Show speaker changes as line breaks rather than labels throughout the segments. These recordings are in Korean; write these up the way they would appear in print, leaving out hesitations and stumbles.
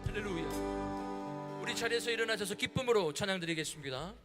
할렐루야. 우리 자리에서 일어나셔서 기쁨으로 찬양 드리겠습니다.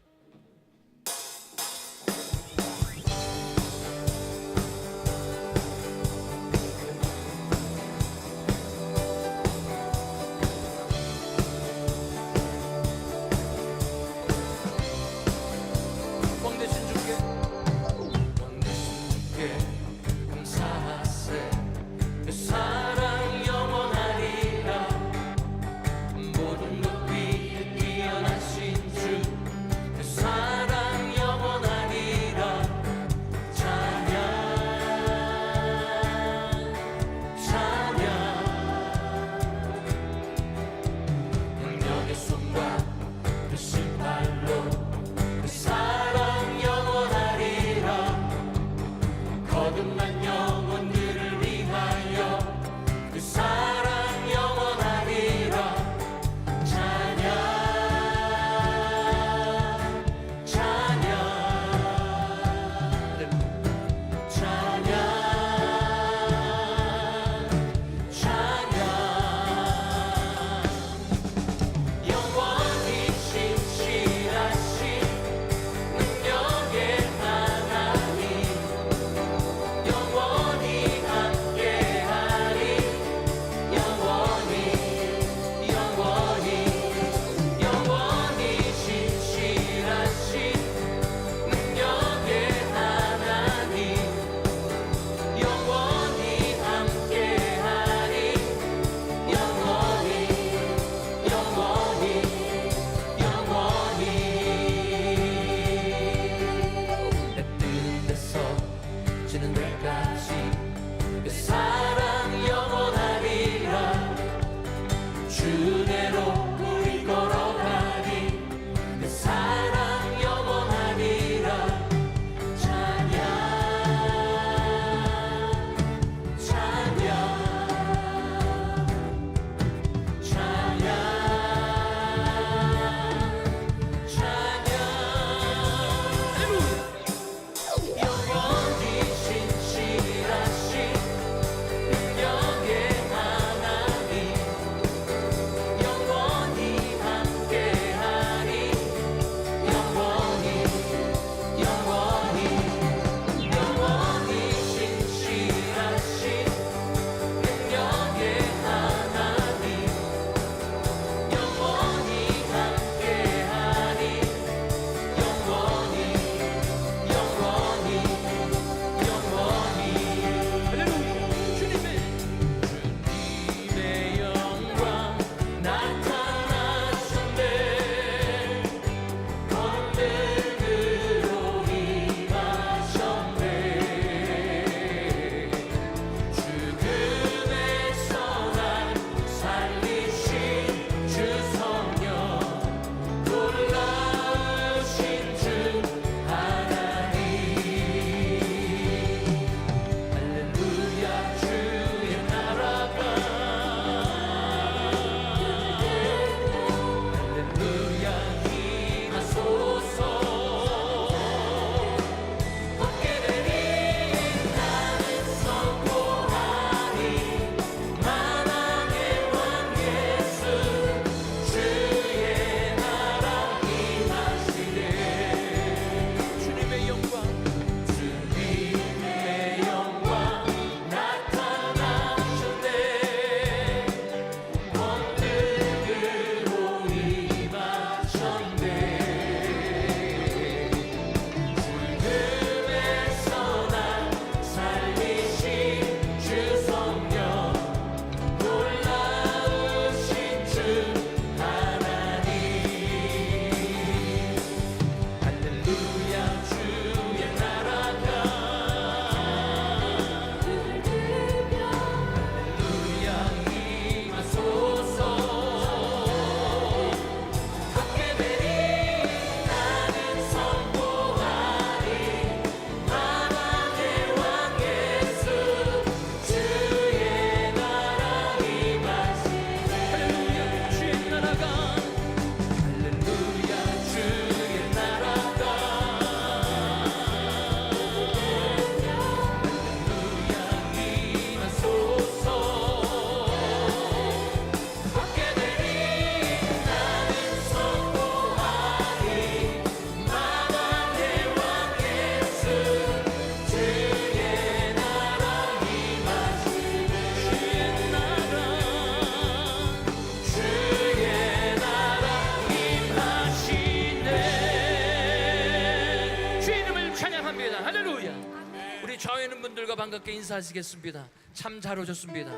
주님과 반갑게 인사하시겠습니다. 참 잘 오셨습니다.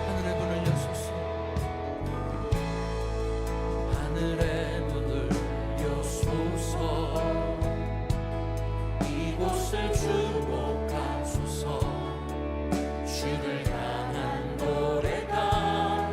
하늘의 문을 여소서. 하늘의 문을 여소서. 이곳을 주목하소서. 주를 향한 노래가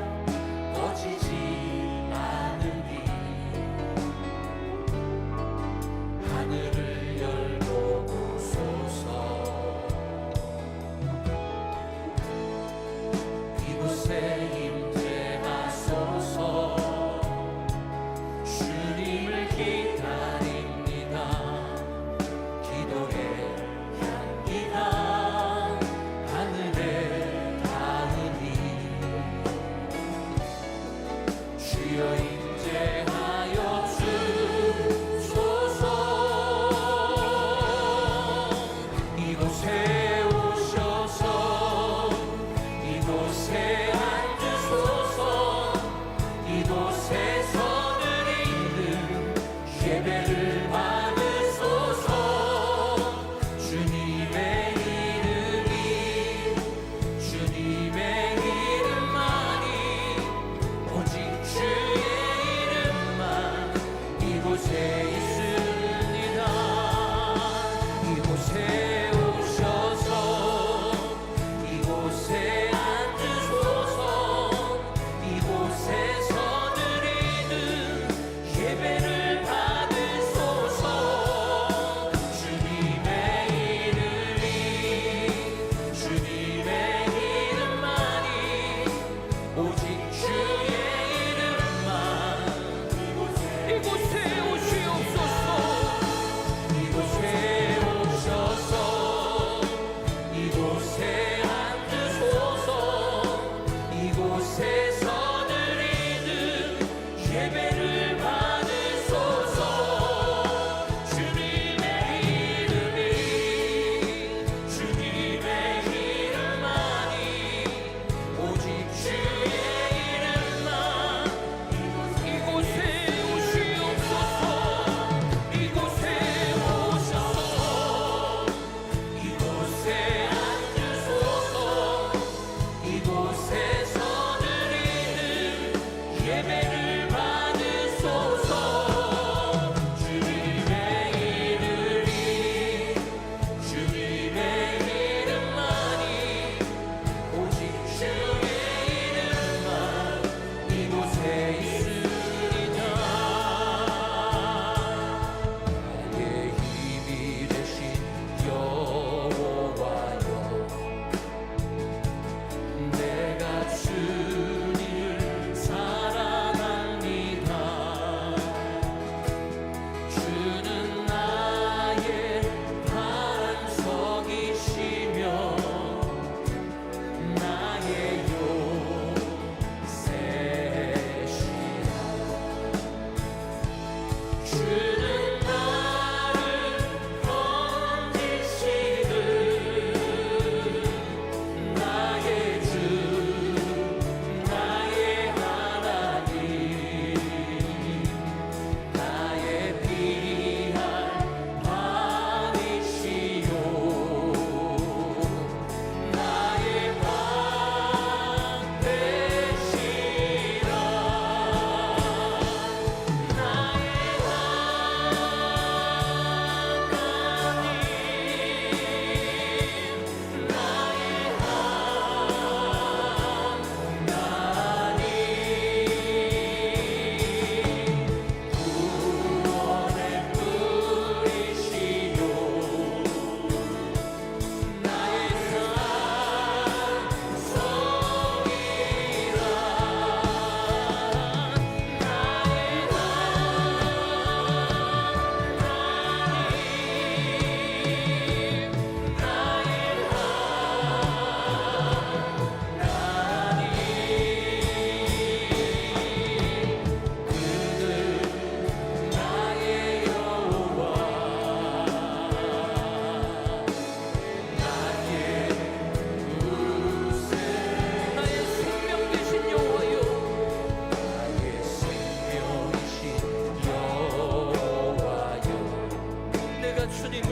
주님을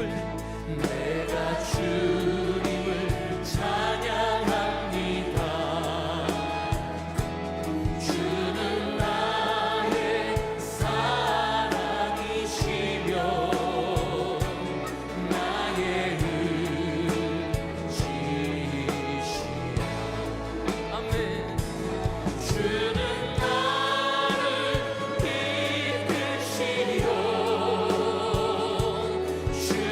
내가 주님을 찬양합니다. 주는 나의 사랑이시며 나의 의지시라.
아멘.
주는 나를 이끄시리요. 주는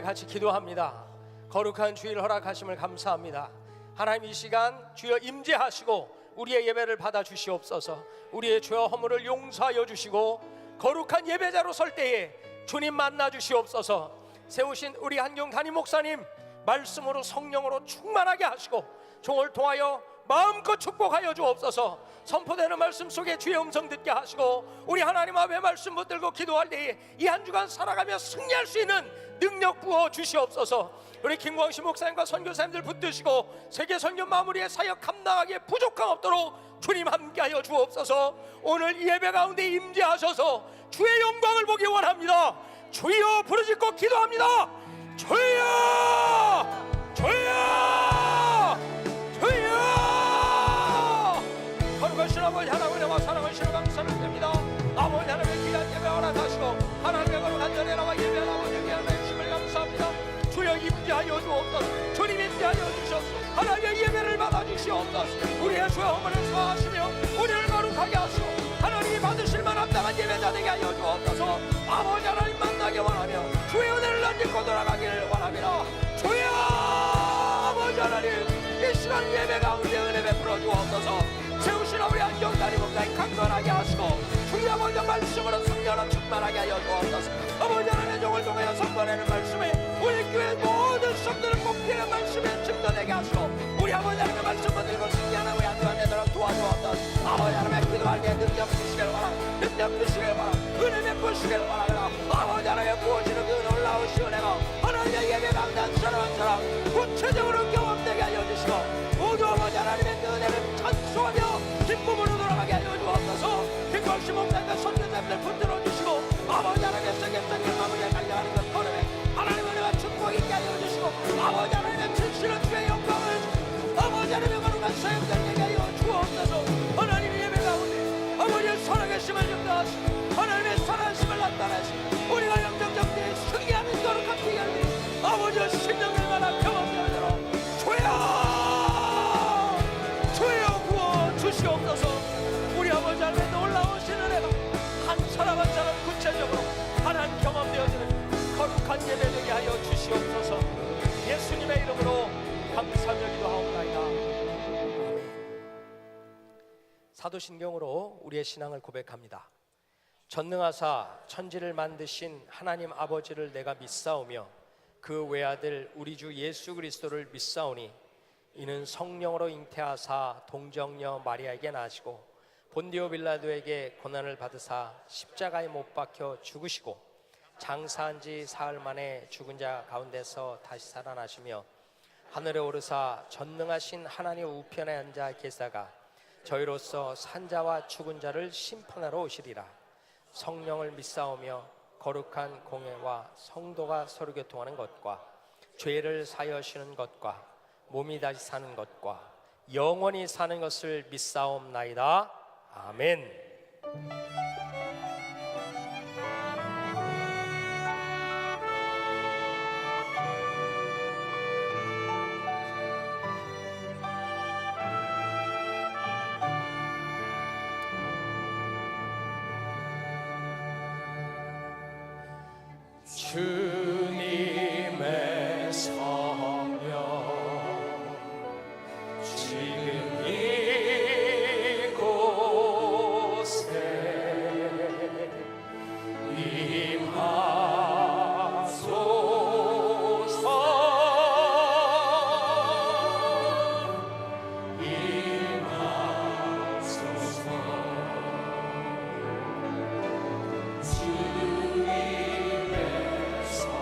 앞에 같이 기도합니다. 거룩한 주일 허락하심을 감사합니다. 하나님, 이 시간 주여 임재하시고 우리의 예배를 받아 주시옵소서. 우리의 죄와 허물을 용서하여 주시고 거룩한 예배자로 설 때에 주님 만나 주시옵소서. 세우신 우리 한경 담임 목사님 말씀으로 성령으로 충만하게 하시고 종을 통하여 마음껏 축복하여 주옵소서. 선포되는 말씀 속에 주의 음성 듣게 하시고 우리 하나님 앞에 말씀 붙들고 기도할 때에 이 한 주간 살아가며 승리할 수 있는 능력 부어 주시옵소서. 우리 김광식 목사님과 선교사님들 붙드시고 세계 선교 마무리의 사역 감당하기에 부족함 없도록 주님 함께하여 주옵소서. 오늘 이 예배 가운데 임재하셔서 주의 영광을 보기 원합니다. 주여 부르짖고 기도합니다. 주여, 주여, 주여. 거룩하신 아버지 하나님과 사랑하시는 감사를 드립니다. 아버지 하나님의 귀한 예배 허락하시고 하나님의 거룩한 전에 나와 예배하는 아버지의 귀한 말씀을 감사합니다. 주여 임재하여 주옵소서. 주님 임재하여 주시옵소서. 하나님의 예배를 받아주시옵소서. 우리의 죄와 허물을 사하시며 우리를 거룩하게 하시고 하나님이 받으실 만한 합당한 예배자 되게 하여 주옵소서. 아버지 하나님 만나게 원하며 주의 은혜를 던지고 돌아가기를 원합니다. 주여 아버지 하나님, 이 시간 예배 가운데 은혜 베풀어 주옵소서. 세우신 우리 한경 담임 목사님 강건하게 하시고 주의 아버지 말씀으로 성령으로 충만하게 하여 주옵소서. 아버지 하나님의 종을 통하여 선포하는 말씀에 우리 교회 모든 성도를 뽑히는 말씀에 증거되게 하시고 우리 아버지 하나님의 말씀을 들고 승리하는 우리 한주간 되도록 도와주옵소서. 아버지 하나님의 기도할 때 능력 주시길 바라. 능력 주시길 바라. 은혜 베푸시길 바랍니다. 아버지 하나님의 부어지는 그 놀라우신 은혜가 하나님의 예배 강단 새로운 사람 구체적으로 경험되게 하여 주시고 모두 아버지 하나님의 그 은혜를 찬송하며 기쁨으로 돌아가게 하여 주옵소서. 김광식 목사님과 선교사님들 붙들어 주시고 아버지 하나님의 성경적인 마무리에 달려가는 것 걸음에 하나님의 은혜와 축복이 있게 하여 주시고 아버지 하나님의 진실은 주의 영광을 아버지 하나님의 거룩한 사역자에게 하여 주옵소서. 하나님의 예배 가운데 아버지의 살아계심을 증거하시고 하나님의 살아계심을 나타내시고 우리가 영적적 때에 승리하는 거룩한 비결이 아버지의 신령을 만한 경험되도록 주여 구워 주시옵소서. 우리 아버지 하나님의 놀라우신 은혜가 한 사람 한 사람 구체적으로 하나님 경험되어지는 거룩한 예배 되게 하여 주시옵소서. 예수님의 이름으로 감사하며 기도하옵나이다. 사도신경으로 우리의 신앙을 고백합니다. 전능하사 천지를 만드신 하나님 아버지를 내가 믿사오며 그 외아들 우리 주 예수 그리스도를 믿사오니 이는 성령으로 잉태하사 동정녀 마리아에게 나시고 본디오 빌라도에게 고난을 받으사 십자가에 못 박혀 죽으시고 장사한 지 사흘 만에 죽은 자 가운데서 다시 살아나시며 하늘에 오르사 전능하신 하나님 우편에 앉아 계사가 저희로서 산자와 죽은 자를 심판하러 오시리라. 성령을 믿사오며 거룩한 공회와 성도가 서로 교통하는 것과 죄를 사여시는 것과 몸이 다시 사는 것과 영원히 사는 것을 믿사옵나이다. 아멘.
주님의 성령 지금 이곳에 임하소서. 임하소서. 주님의 성령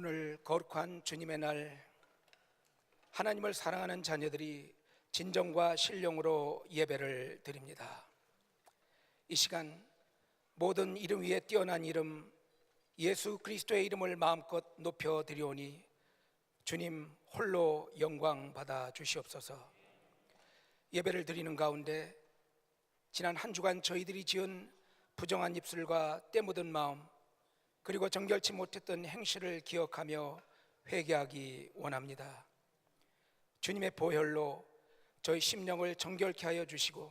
오늘 거룩한 주님의 날, 하나님을 사랑하는 자녀들이 진정과 신령으로 예배를 드립니다. 이 시간 모든 이름 위에 뛰어난 이름 예수 그리스도의 이름을 마음껏 높여 드리오니 주님 홀로 영광 받아 주시옵소서. 예배를 드리는 가운데 지난 한 주간 저희들이 지은 부정한 입술과 때 묻은 마음, 그리고 정결치 못했던 행실을 기억하며 회개하기 원합니다. 주님의 보혈로 저희 심령을 정결케 하여 주시고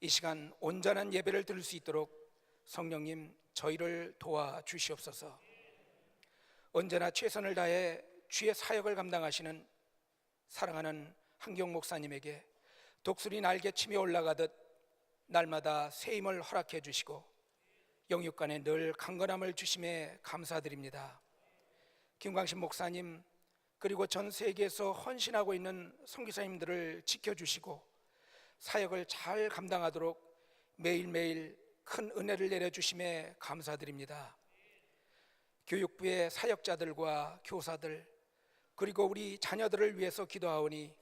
이 시간 온전한 예배를 드릴 수 있도록 성령님 저희를 도와 주시옵소서. 언제나 최선을 다해 주의 사역을 감당하시는 사랑하는 한경 목사님에게 독수리 날개치며 올라가듯 날마다 새 힘을 허락해 주시고 영육간에 늘 강건함을 주심에 감사드립니다. 김광신 목사님 그리고 전 세계에서 헌신하고 있는 선교사님들을 지켜주시고 사역을 잘 감당하도록 매일매일 큰 은혜를 내려주심에 감사드립니다. 교육부의 사역자들과 교사들 그리고 우리 자녀들을 위해서 기도하오니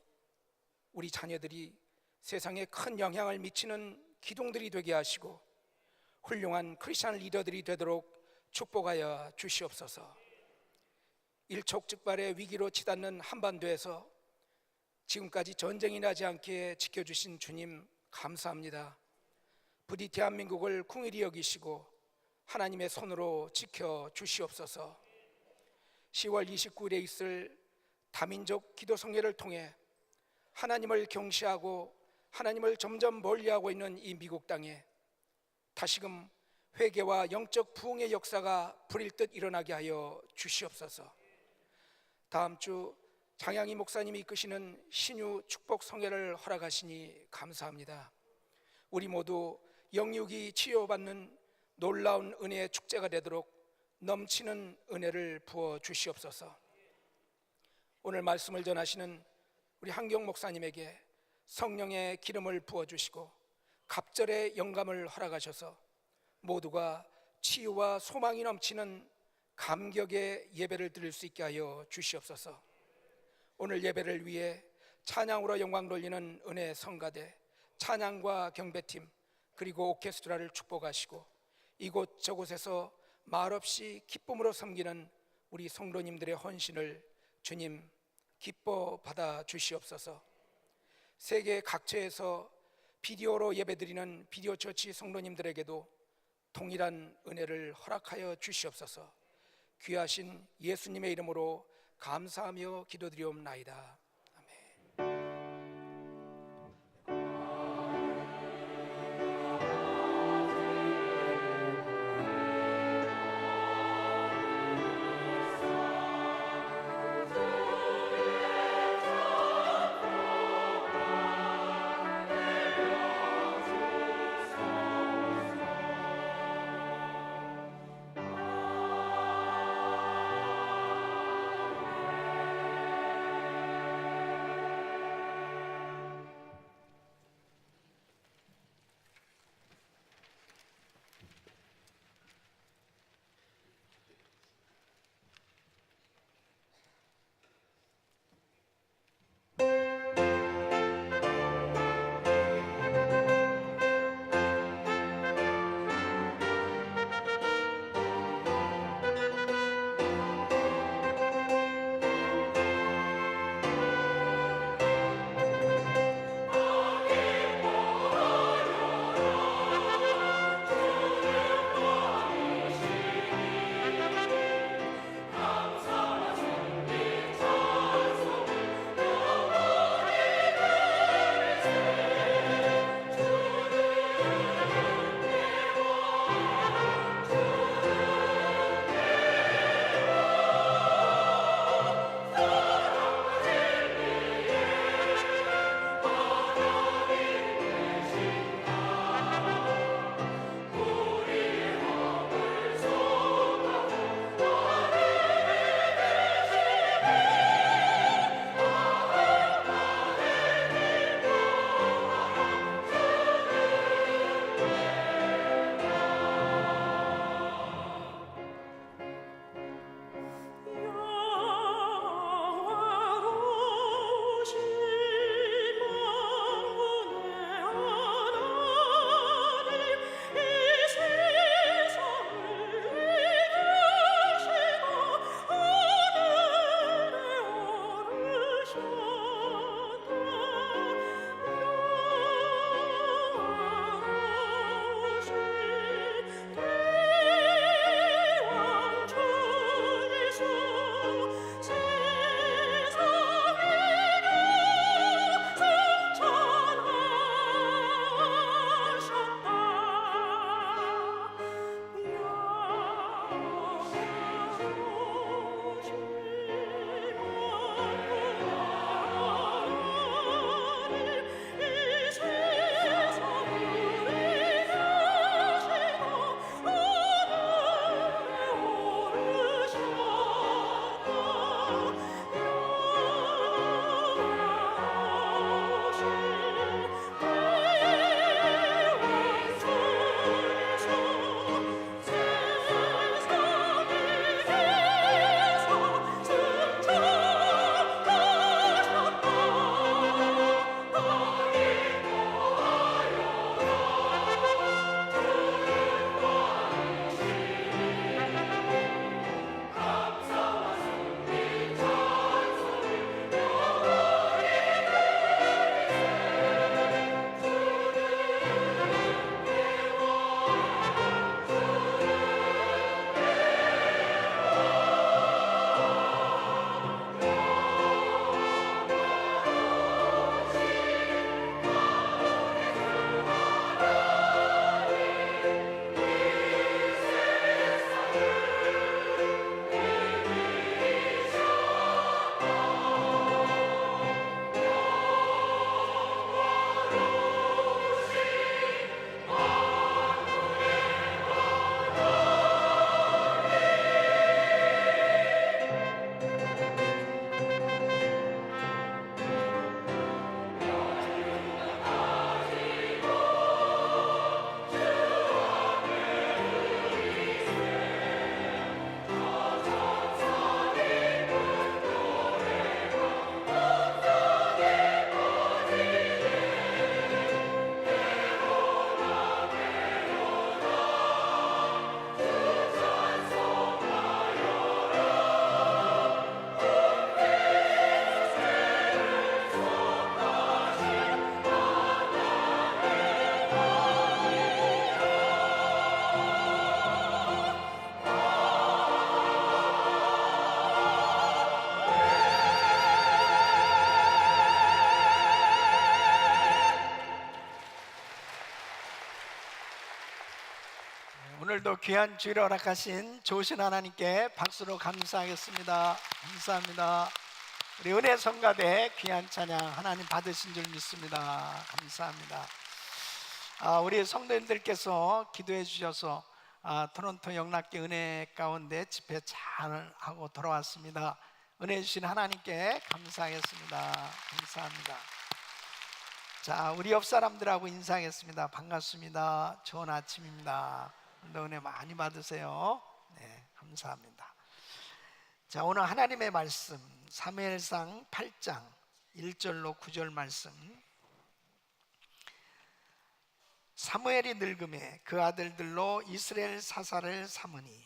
우리 자녀들이 세상에 큰 영향을 미치는 기둥들이 되게 하시고 훌륭한 크리스찬 리더들이 되도록 축복하여 주시옵소서. 일촉즉발의 위기로 치닫는 한반도에서 지금까지 전쟁이 나지 않게 지켜주신 주님 감사합니다. 부디 대한민국을 궁일이 여기시고 하나님의 손으로 지켜주시옵소서. 10월 29일에 있을 다민족 기도성회를 통해 하나님을 경시하고 하나님을 점점 멀리하고 있는 이 미국 땅에 다시금 회개와 영적 부흥의 역사가 불일 듯 일어나게 하여 주시옵소서. 다음 주 장양희 목사님이 이끄시는 신유 축복 성회를 허락하시니 감사합니다. 우리 모두 영육이 치유받는 놀라운 은혜의 축제가 되도록 넘치는 은혜를 부어 주시옵소서. 오늘 말씀을 전하시는 우리 한경 목사님에게 성령의 기름을 부어 주시고 갑절의 영감을 허락하셔서 모두가 치유와 소망이 넘치는 감격의 예배를 드릴 수 있게 하여 주시옵소서. 오늘 예배를 위해 찬양으로 영광 돌리는 은혜 성가대, 찬양과 경배팀 그리고 오케스트라를 축복하시고 이곳저곳에서 말없이 기쁨으로 섬기는 우리 성도님들의 헌신을 주님 기뻐 받아 주시옵소서. 세계 각처에서 비디오로 예배드리는 비디오 처치 성도님들에게도 동일한 은혜를 허락하여 주시옵소서. 귀하신 예수님의 이름으로 감사하며 기도드리옵나이다.
오늘도 귀한 주일을 허락하신 좋으신 하나님께 박수로 감사하겠습니다. 감사합니다. 우리 은혜 성가대 귀한 찬양 하나님 받으신 줄 믿습니다. 감사합니다. 우리 성도님들께서 기도해 주셔서 토론토 영락교 은혜 가운데 집회 잘 하고 돌아왔습니다. 은혜 주신 하나님께 감사하겠습니다. 감사합니다. 자, 우리 옆 사람들하고 인사하겠습니다. 반갑습니다. 좋은 아침입니다. 오늘도 은혜 많이 받으세요. 네, 감사합니다. 자, 오늘 하나님의 말씀 사무엘상 8장 1절로 9절 말씀. 사무엘이 늙음에 그 아들들로 이스라엘 사사를 삼으니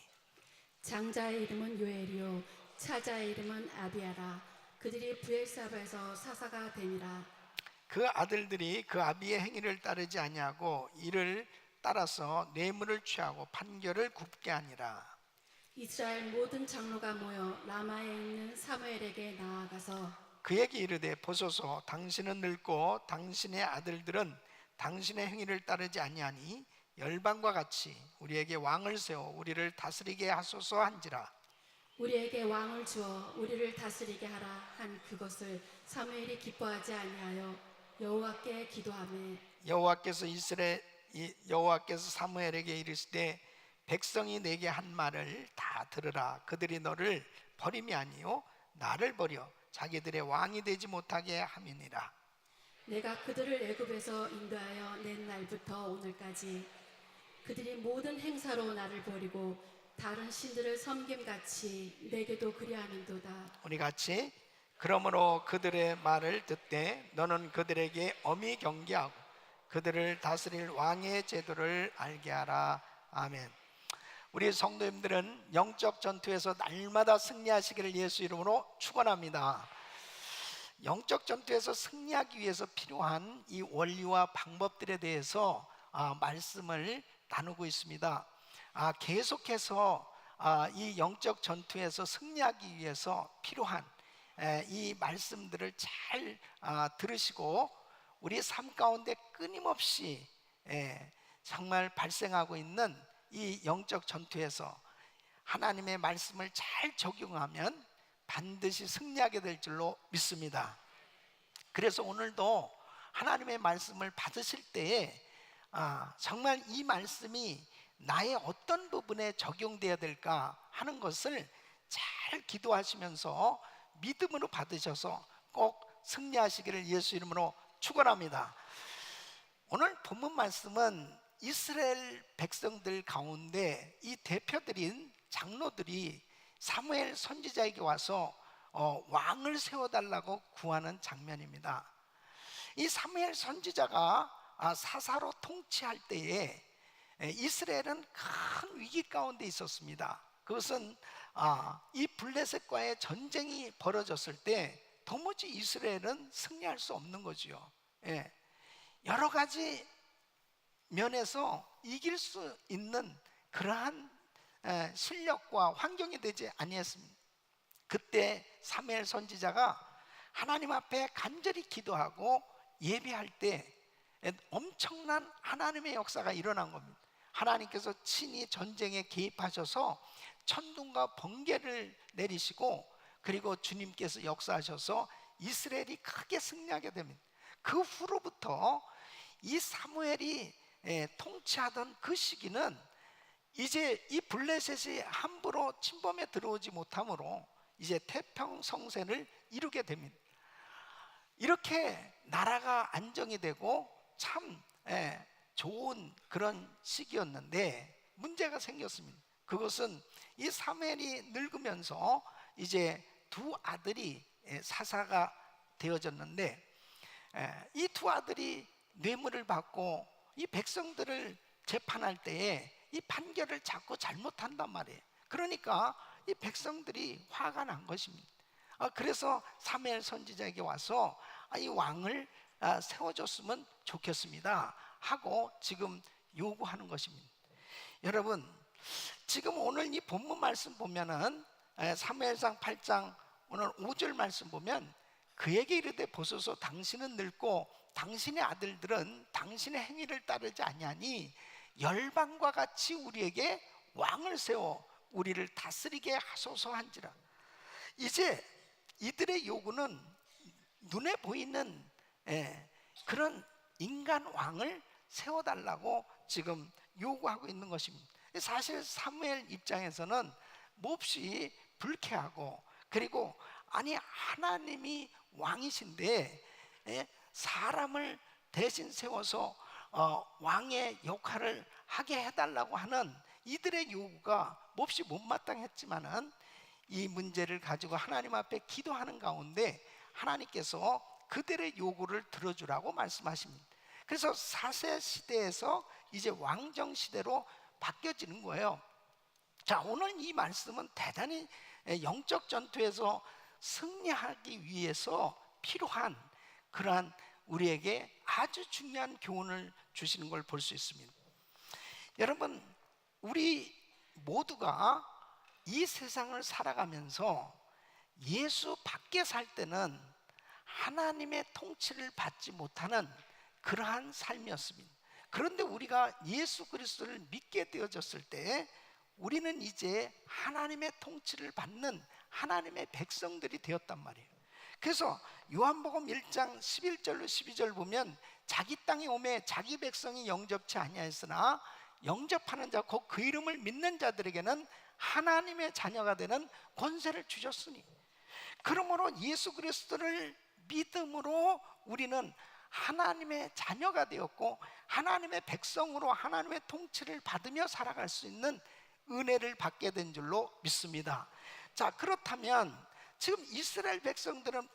장자의 이름은 요엘이요 차자의 이름은 아비아라. 그들이 브엘사바에서 사사가 되니라.
그 아들들이 그 아비의 행위를 따르지 아니하고 이를 따라서 뇌물을 취하고 판결을 굽게 하니라.
이스라엘 모든 장로가 모여 라마에 있는 사무엘에게 나아가서
그에게 이르되 보소서 당신은 늙고 당신의 아들들은 당신의 행위를 따르지 아니하니 열방과 같이 우리에게 왕을 세워 우리를 다스리게 하소서 한지라.
우리에게 왕을 주어 우리를 다스리게 하라 한 그것을 사무엘이 기뻐하지 아니하여 여호와께 기도하매
여호와께서 사무엘에게 이르시되 백성이 내게 한 말을 다 들으라. 그들이 너를 버림이 아니요 나를 버려 자기들의 왕이 되지 못하게 함이니라.
내가 그들을 애굽에서 인도하여 낸 날부터 오늘까지 그들이 모든 행사로 나를 버리고 다른 신들을 섬김같이 내게도 그리하는도다.
우리 같이 그러므로 그들의 말을 듣되 너는 그들에게 엄히 경계하고 그들을 다스릴 왕의 제도를 알게 하라. 아멘. 우리 성도님들은 영적 전투에서 날마다 승리하시기를 예수 이름으로 축원합니다. 영적 전투에서 승리하기 위해서 필요한 이 원리와 방법들에 대해서 말씀을 나누고 있습니다. 계속해서 이 영적 전투에서 승리하기 위해서 필요한 이 말씀들을 잘 들으시고 우리 삶 가운데 끊임없이 정말 발생하고 있는 이 영적 전투에서 하나님의 말씀을 잘 적용하면 반드시 승리하게 될 줄로 믿습니다. 그래서 오늘도 하나님의 말씀을 받으실 때에 정말 이 말씀이 나의 어떤 부분에 적용되어야 될까 하는 것을 잘 기도하시면서 믿음으로 받으셔서 꼭 승리하시기를 예수 이름으로 축원합니다. 오늘 본문 말씀은 이스라엘 백성들 가운데 이 대표들인 장로들이 사무엘 선지자에게 와서 왕을 세워달라고 구하는 장면입니다. 이 사무엘 선지자가 사사로 통치할 때에 이스라엘은 큰 위기 가운데 있었습니다. 그것은 이 블레셋과의 전쟁이 벌어졌을 때 도무지 이스라엘은 승리할 수 없는 거지요. 여러 가지 면에서 이길 수 있는 그러한 실력과 환경이 되지 아니했습니다. 그때 사무엘 선지자가 하나님 앞에 간절히 기도하고 예배할 때 엄청난 하나님의 역사가 일어난 겁니다. 하나님께서 친히 전쟁에 개입하셔서 천둥과 번개를 내리시고 그리고 주님께서 역사하셔서 이스라엘이 크게 승리하게 됩니다. 그 후로부터 이 사무엘이 통치하던 그 시기는 이제 이 블레셋이 함부로 침범에 들어오지 못하므로 이제 태평성세를 이루게 됩니다. 이렇게 나라가 안정이 되고 참 좋은 그런 시기였는데 문제가 생겼습니다. 그것은 이 사무엘이 늙으면서 이제 두 아들이 사사가 되어졌는데 이 두 아들이 뇌물을 받고 이 백성들을 재판할 때에 이 판결을 자꾸 잘못한단 말이에요. 그러니까 이 백성들이 화가 난 것입니다. 그래서 사무엘 선지자에게 와서 이 왕을 세워줬으면 좋겠습니다 하고 지금 요구하는 것입니다. 여러분, 지금 오늘 이 본문 말씀 보면은 사무엘상 8장 오늘 5절 말씀 보면 그에게 이르되 보소서 당신은 늙고 당신의 아들들은 당신의 행위를 따르지 아니하니 열방과 같이 우리에게 왕을 세워 우리를 다스리게 하소서 한지라. 이제 이들의 요구는 눈에 보이는 그런 인간 왕을 세워달라고 지금 요구하고 있는 것입니다. 사실 사무엘 입장에서는 몹시 불쾌하고, 그리고 아니 하나님이 왕이신데 사람을 대신 세워서 왕의 역할을 하게 해달라고 하는 이들의 요구가 몹시 못마땅했지만은 이 문제를 가지고 하나님 앞에 기도하는 가운데 하나님께서 그들의 요구를 들어주라고 말씀하십니다. 그래서 4세 시대에서 이제 왕정 시대로 바뀌어지는 거예요. 자, 오늘 이 말씀은 대단히 영적 전투에서 승리하기 위해서 필요한 그러한 우리에게 아주 중요한 교훈을 주시는 걸 볼 수 있습니다. 여러분, 우리 모두가 이 세상을 살아가면서 예수 밖에 살 때는 하나님의 통치를 받지 못하는 그러한 삶이었습니다. 그런데 우리가 예수 그리스도를 믿게 되어졌을 때 우리는 이제 하나님의 통치를 받는 하나님의 백성들이 되었단 말이에요. 그래서 요한복음 1장 11절로 12절 보면 자기 땅에 오매 자기 백성이 영접치 아니하였으나 영접하는 자 곧 그 이름을 믿는 자들에게는 하나님의 자녀가 되는 권세를 주셨으니, 그러므로 예수 그리스도를 믿음으로 우리는 하나님의 자녀가 되었고 하나님의 백성으로 하나님의 통치를 받으며 살아갈 수 있는 은혜를 받게 된 줄로 믿습니다. 자, 그렇다면 지금 이스라엘 백성들은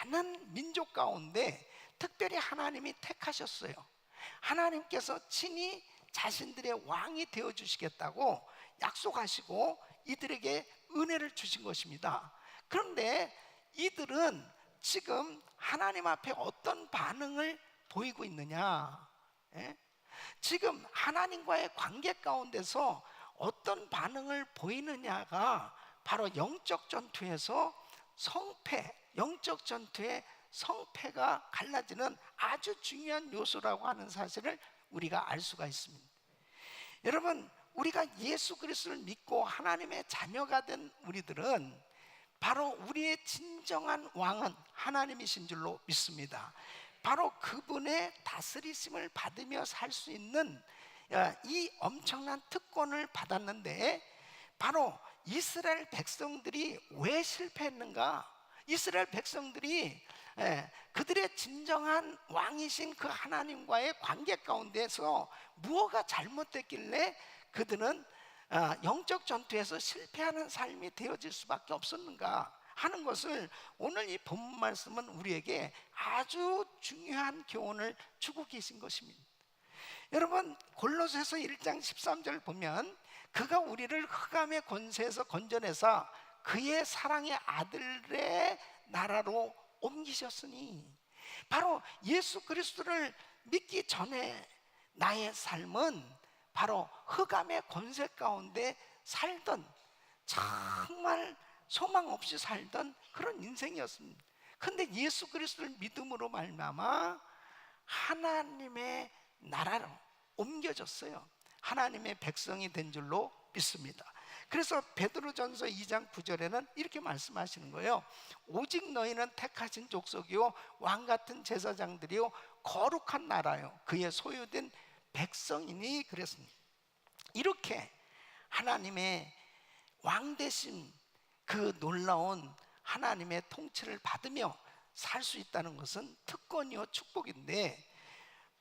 많은 민족 가운데 특별히 하나님이 택하셨어요. 하나님께서 친히 자신들의 왕이 되어주시겠다고 약속하시고 이들에게 은혜를 주신 것입니다. 그런데 이들은 지금 하나님 앞에 어떤 반응을 보이고 있느냐? 지금 하나님과의 관계 가운데서 어떤 반응을 보이느냐가 바로 영적 전투에서 영적 전투의 성패가 갈라지는 아주 중요한 요소라고 하는 사실을 우리가 알 수가 있습니다. 여러분, 우리가 예수 그리스도를 믿고 하나님의 자녀가 된 우리들은 바로 우리의 진정한 왕은 하나님이신 줄로 믿습니다. 바로 그분의 다스리심을 받으며 살 수 있는 이 엄청난 특권을 받았는데, 바로 이스라엘 백성들이 왜 실패했는가? 이스라엘 백성들이 그들의 진정한 왕이신 그 하나님과의 관계 가운데서 무엇가 잘못됐길래 그들은 영적 전투에서 실패하는 삶이 되어질 수밖에 없었는가 하는 것을 오늘 이 본문 말씀은 우리에게 아주 중요한 교훈을 주고 계신 것입니다. 여러분, 골로새서 1장 13절 보면 그가 우리를 흑암의 권세에서 건져내사 그의 사랑의 아들의 나라로 옮기셨으니, 바로 예수 그리스도를 믿기 전에 나의 삶은 바로 흑암의 권세 가운데 살던, 정말 소망 없이 살던 그런 인생이었습니다. 그런데 예수 그리스도를 믿음으로 말미암아 하나님의 나라로 옮겨졌어요. 하나님의 백성이 된 줄로 믿습니다. 그래서 베드로전서 2장 9절에는 이렇게 말씀하시는 거예요. 오직 너희는 택하신 족속이요 왕같은 제사장들이요 거룩한 나라요 그의 소유된 백성이니 그랬습니다. 이렇게 하나님의 왕 되신 그 놀라운 하나님의 통치를 받으며 살 수 있다는 것은 특권이요 축복인데,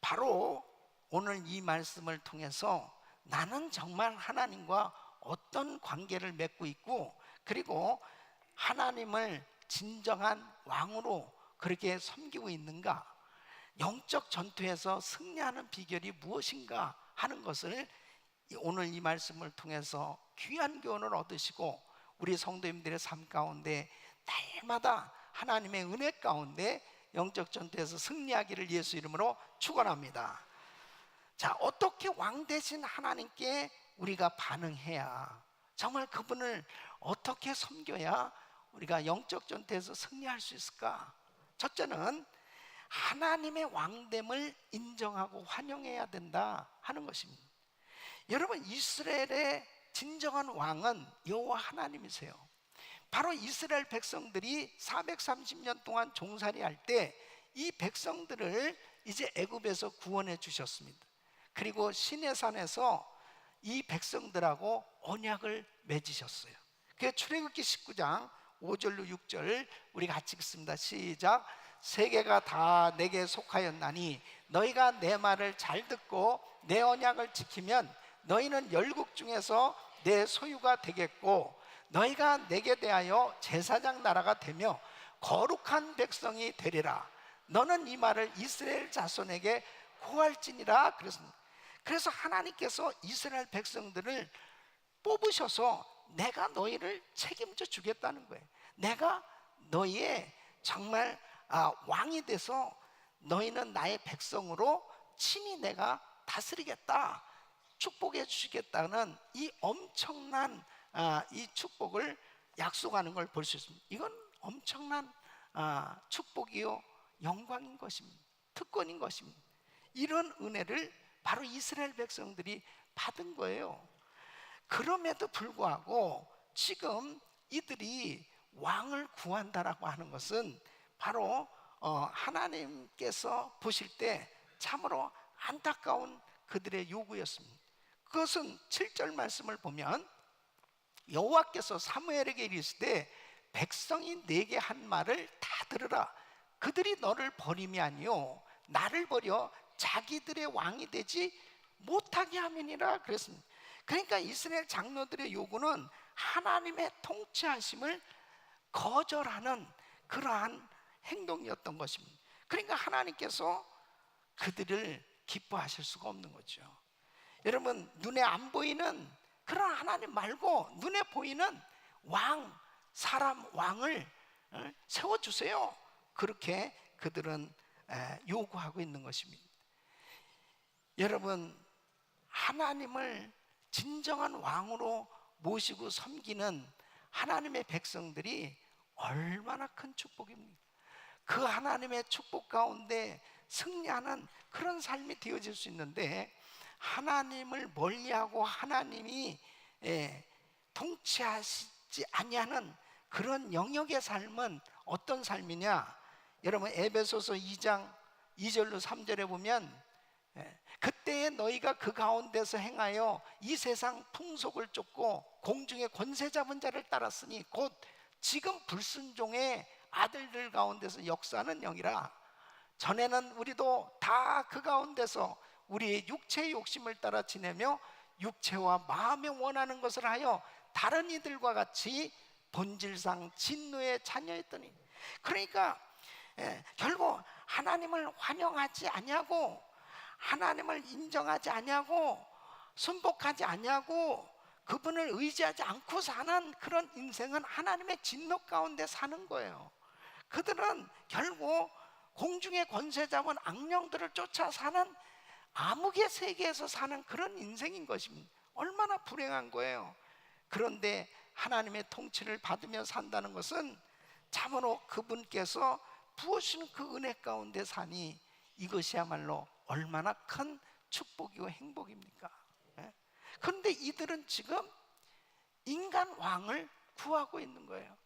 바로 오늘 이 말씀을 통해서 나는 정말 하나님과 어떤 관계를 맺고 있고, 그리고 하나님을 진정한 왕으로 그렇게 섬기고 있는가, 영적 전투에서 승리하는 비결이 무엇인가 하는 것을 오늘 이 말씀을 통해서 귀한 교훈을 얻으시고 우리 성도님들의 삶 가운데 날마다 하나님의 은혜 가운데 영적 전투에서 승리하기를 예수 이름으로 축원합니다. 자, 어떻게 왕 되신 하나님께 우리가 반응해야, 정말 그분을 어떻게 섬겨야 우리가 영적 전투에서 승리할 수 있을까? 첫째는 하나님의 왕됨을 인정하고 환영해야 된다 하는 것입니다. 여러분, 이스라엘의 진정한 왕은 여호와 하나님이세요. 바로 이스라엘 백성들이 430년 동안 종살이할 때 이 백성들을 이제 애굽에서 구원해 주셨습니다. 그리고 시내산에서 이 백성들하고 언약을 맺으셨어요. 그게 출애굽기 19장 5절로 6절 우리 같이 읽습니다. 시작. 세계가 다 내게 속하였나니 너희가 내 말을 잘 듣고 내 언약을 지키면 너희는 열국 중에서 내 소유가 되겠고 너희가 내게 대하여 제사장 나라가 되며 거룩한 백성이 되리라. 너는 이 말을 이스라엘 자손에게 고할지니라 그랬습니다. 그래서 하나님께서 이스라엘 백성들을 뽑으셔서 내가 너희를 책임져 주겠다는 거예요. 내가 너희의 정말 왕이 돼서 너희는 나의 백성으로 친히 내가 다스리겠다, 축복해 주시겠다는 이 엄청난 이 축복을 약속하는 걸 볼 수 있습니다. 이건 엄청난 축복이요 영광인 것입니다. 특권인 것입니다. 이런 은혜를 바로 이스라엘 백성들이 받은 거예요. 그럼에도 불구하고 지금 이들이 왕을 구한다라고 하는 것은 바로 하나님께서 보실 때 참으로 안타까운 그들의 요구였습니다. 그것은 7절 말씀을 보면 여호와께서 사무엘에게 이르시되 백성이 내게 한 말을 다 들으라. 그들이 너를 버림이 아니요 나를 버려 자기들의 왕이 되지 못하게 함이니라 그랬습니다. 그러니까 이스라엘 장로들의 요구는 하나님의 통치하심을 거절하는 그러한 행동이었던 것입니다. 그러니까 하나님께서 그들을 기뻐하실 수가 없는 거죠. 여러분, 눈에 안 보이는 그런 하나님 말고 눈에 보이는 왕, 사람 왕을 세워주세요. 그렇게 그들은 요구하고 있는 것입니다. 여러분, 하나님을 진정한 왕으로 모시고 섬기는 하나님의 백성들이 얼마나 큰 축복입니까? 그 하나님의 축복 가운데 승리하는 그런 삶이 되어질 수 있는데, 하나님을 멀리하고 하나님이 통치하시지 아니하는 그런 영역의 삶은 어떤 삶이냐? 여러분, 에베소서 2장 2절로 3절에 보면 그때에 너희가 그 가운데서 행하여 이 세상 풍속을 쫓고 공중의 권세 잡은 자를 따랐으니 곧 지금 불순종의 아들들 가운데서 역사하는 영이라. 전에는 우리도 다 그 가운데서 우리의 육체의 욕심을 따라 지내며 육체와 마음에 원하는 것을 하여 다른 이들과 같이 본질상 진노의 자녀였더니. 그러니까 결국 하나님을 환영하지 아니하고 하나님을 인정하지 아니하고 순복하지 아니하고 그분을 의지하지 않고 사는 그런 인생은 하나님의 진노 가운데 사는 거예요. 그들은 결국 공중의 권세 잡은 악령들을 쫓아 사는 암흑의 세계에서 사는 그런 인생인 것입니다. 얼마나 불행한 거예요. 그런데 하나님의 통치를 받으며 산다는 것은 참으로 그분께서 부어주시는 그 은혜 가운데 사니 이것이야말로 얼마나 큰 축복이고 행복입니까? 그런데 이들은 지금 인간 왕을 구하고 있는 거예요.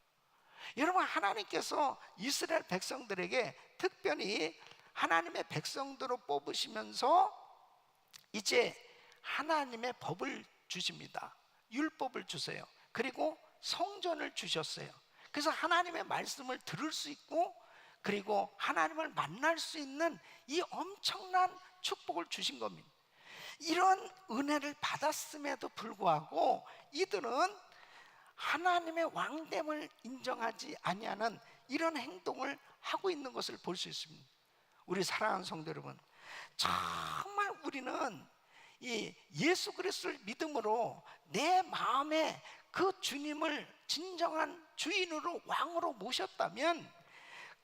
여러분, 하나님께서 이스라엘 백성들에게 특별히 하나님의 백성들로 뽑으시면서 이제 하나님의 법을 주십니다. 율법을 주세요. 그리고 성전을 주셨어요. 그래서 하나님의 말씀을 들을 수 있고 그리고 하나님을 만날 수 있는 이 엄청난 축복을 주신 겁니다. 이런 은혜를 받았음에도 불구하고 이들은 하나님의 왕됨을 인정하지 아니하는 이런 행동을 하고 있는 것을 볼 수 있습니다. 우리 사랑하는 성도 여러분, 정말 우리는 이 예수 그리스도를 믿음으로 내 마음에 그 주님을 진정한 주인으로 왕으로 모셨다면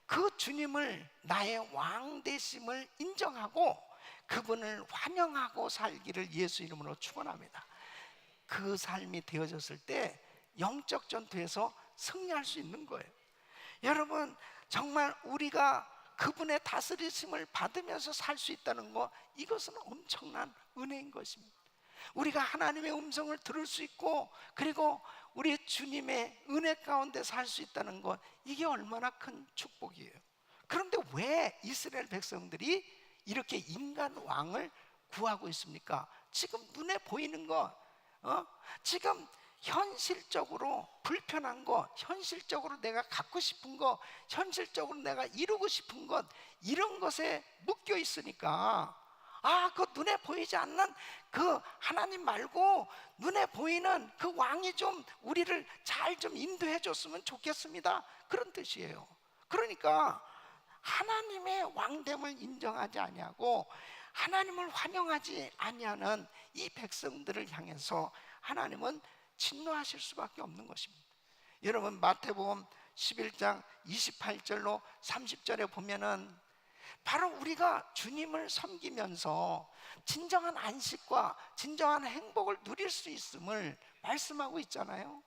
그 주님을 나의 왕 되심을 인정하고 그분을 환영하고 살기를 예수 이름으로 축원합니다. 그 삶이 되어졌을 때 영적 전투에서 승리할 수 있는 거예요. 여러분, 정말 우리가 그분의 다스리심을 받으면서 살 수 있다는 거, 이것은 엄청난 은혜인 것입니다. 우리가 하나님의 음성을 들을 수 있고, 그리고 우리 주님의 은혜 가운데 살 수 있다는 것, 이게 얼마나 큰 축복이에요. 그런데 왜 이스라엘 백성들이 이렇게 인간 왕을 구하고 있습니까? 지금 눈에 보이는 것, 지금 현실적으로 불편한 것, 현실적으로 내가 갖고 싶은 것, 현실적으로 내가 이루고 싶은 것, 이런 것에 묶여 있으니까, 그 눈에 보이지 않는 그 하나님 말고 눈에 보이는 그 왕이 좀 우리를 잘 좀 인도해 줬으면 좋겠습니다, 그런 뜻이에요. 그러니까 하나님의 왕됨을 인정하지 아니하고 하나님을 환영하지 아니하는 이 백성들을 향해서 하나님은 진노하실 수밖에 없는 것입니다. 여러분, 마태복음 11장 28절로 30절에 보면은 바로 우리가 주님을 섬기면서 진정한 안식과 진정한 행복을 누릴 수 있음을 말씀하고 있잖아요.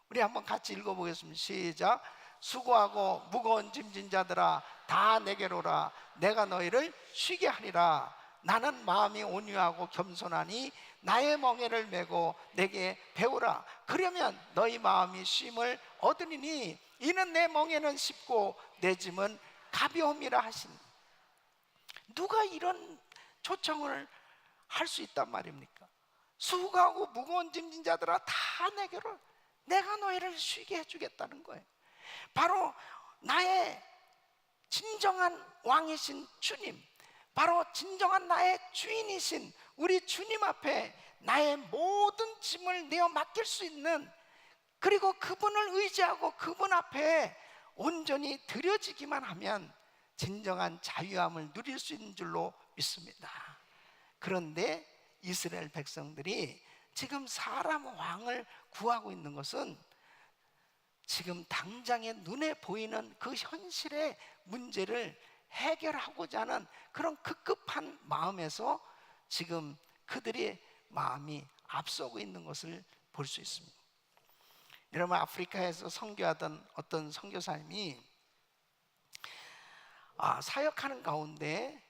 우리 한번 같이 읽어보겠습니다. 시작. 수고하고 무거운 짐진 자들아 다 내게로 오라. 내가 너희를 쉬게 하리라. 나는 마음이 온유하고 겸손하니 나의 멍에를 메고 내게 배우라. 그러면 너희 마음이 쉼을 얻으리니 이는 내 멍에는 쉽고 내 짐은 가벼움이라 하신. 누가 이런 초청을 할 수 있단 말입니까? 수고하고 무거운 짐진 자들아 다 내게로, 내가 너희를 쉬게 해주겠다는 거예요. 바로 나의 진정한 왕이신 주님, 바로 진정한 나의 주인이신 우리 주님 앞에 나의 모든 짐을 내어 맡길 수 있는, 그리고 그분을 의지하고 그분 앞에 온전히 드려지기만 하면 진정한 자유함을 누릴 수 있는 줄로 믿습니다. 그런데 이스라엘 백성들이 지금 사람 왕을 구하고 있는 것은 지금 당장에 눈에 보이는 그 현실의 문제를 해결하고자 하는 그런 급급한 마음에서 지금 그들의 마음이 앞서고 있는 것을 볼 수 있습니다. 여러분, 아프리카에서 선교하던 어떤 선교사님이 사역하는 가운데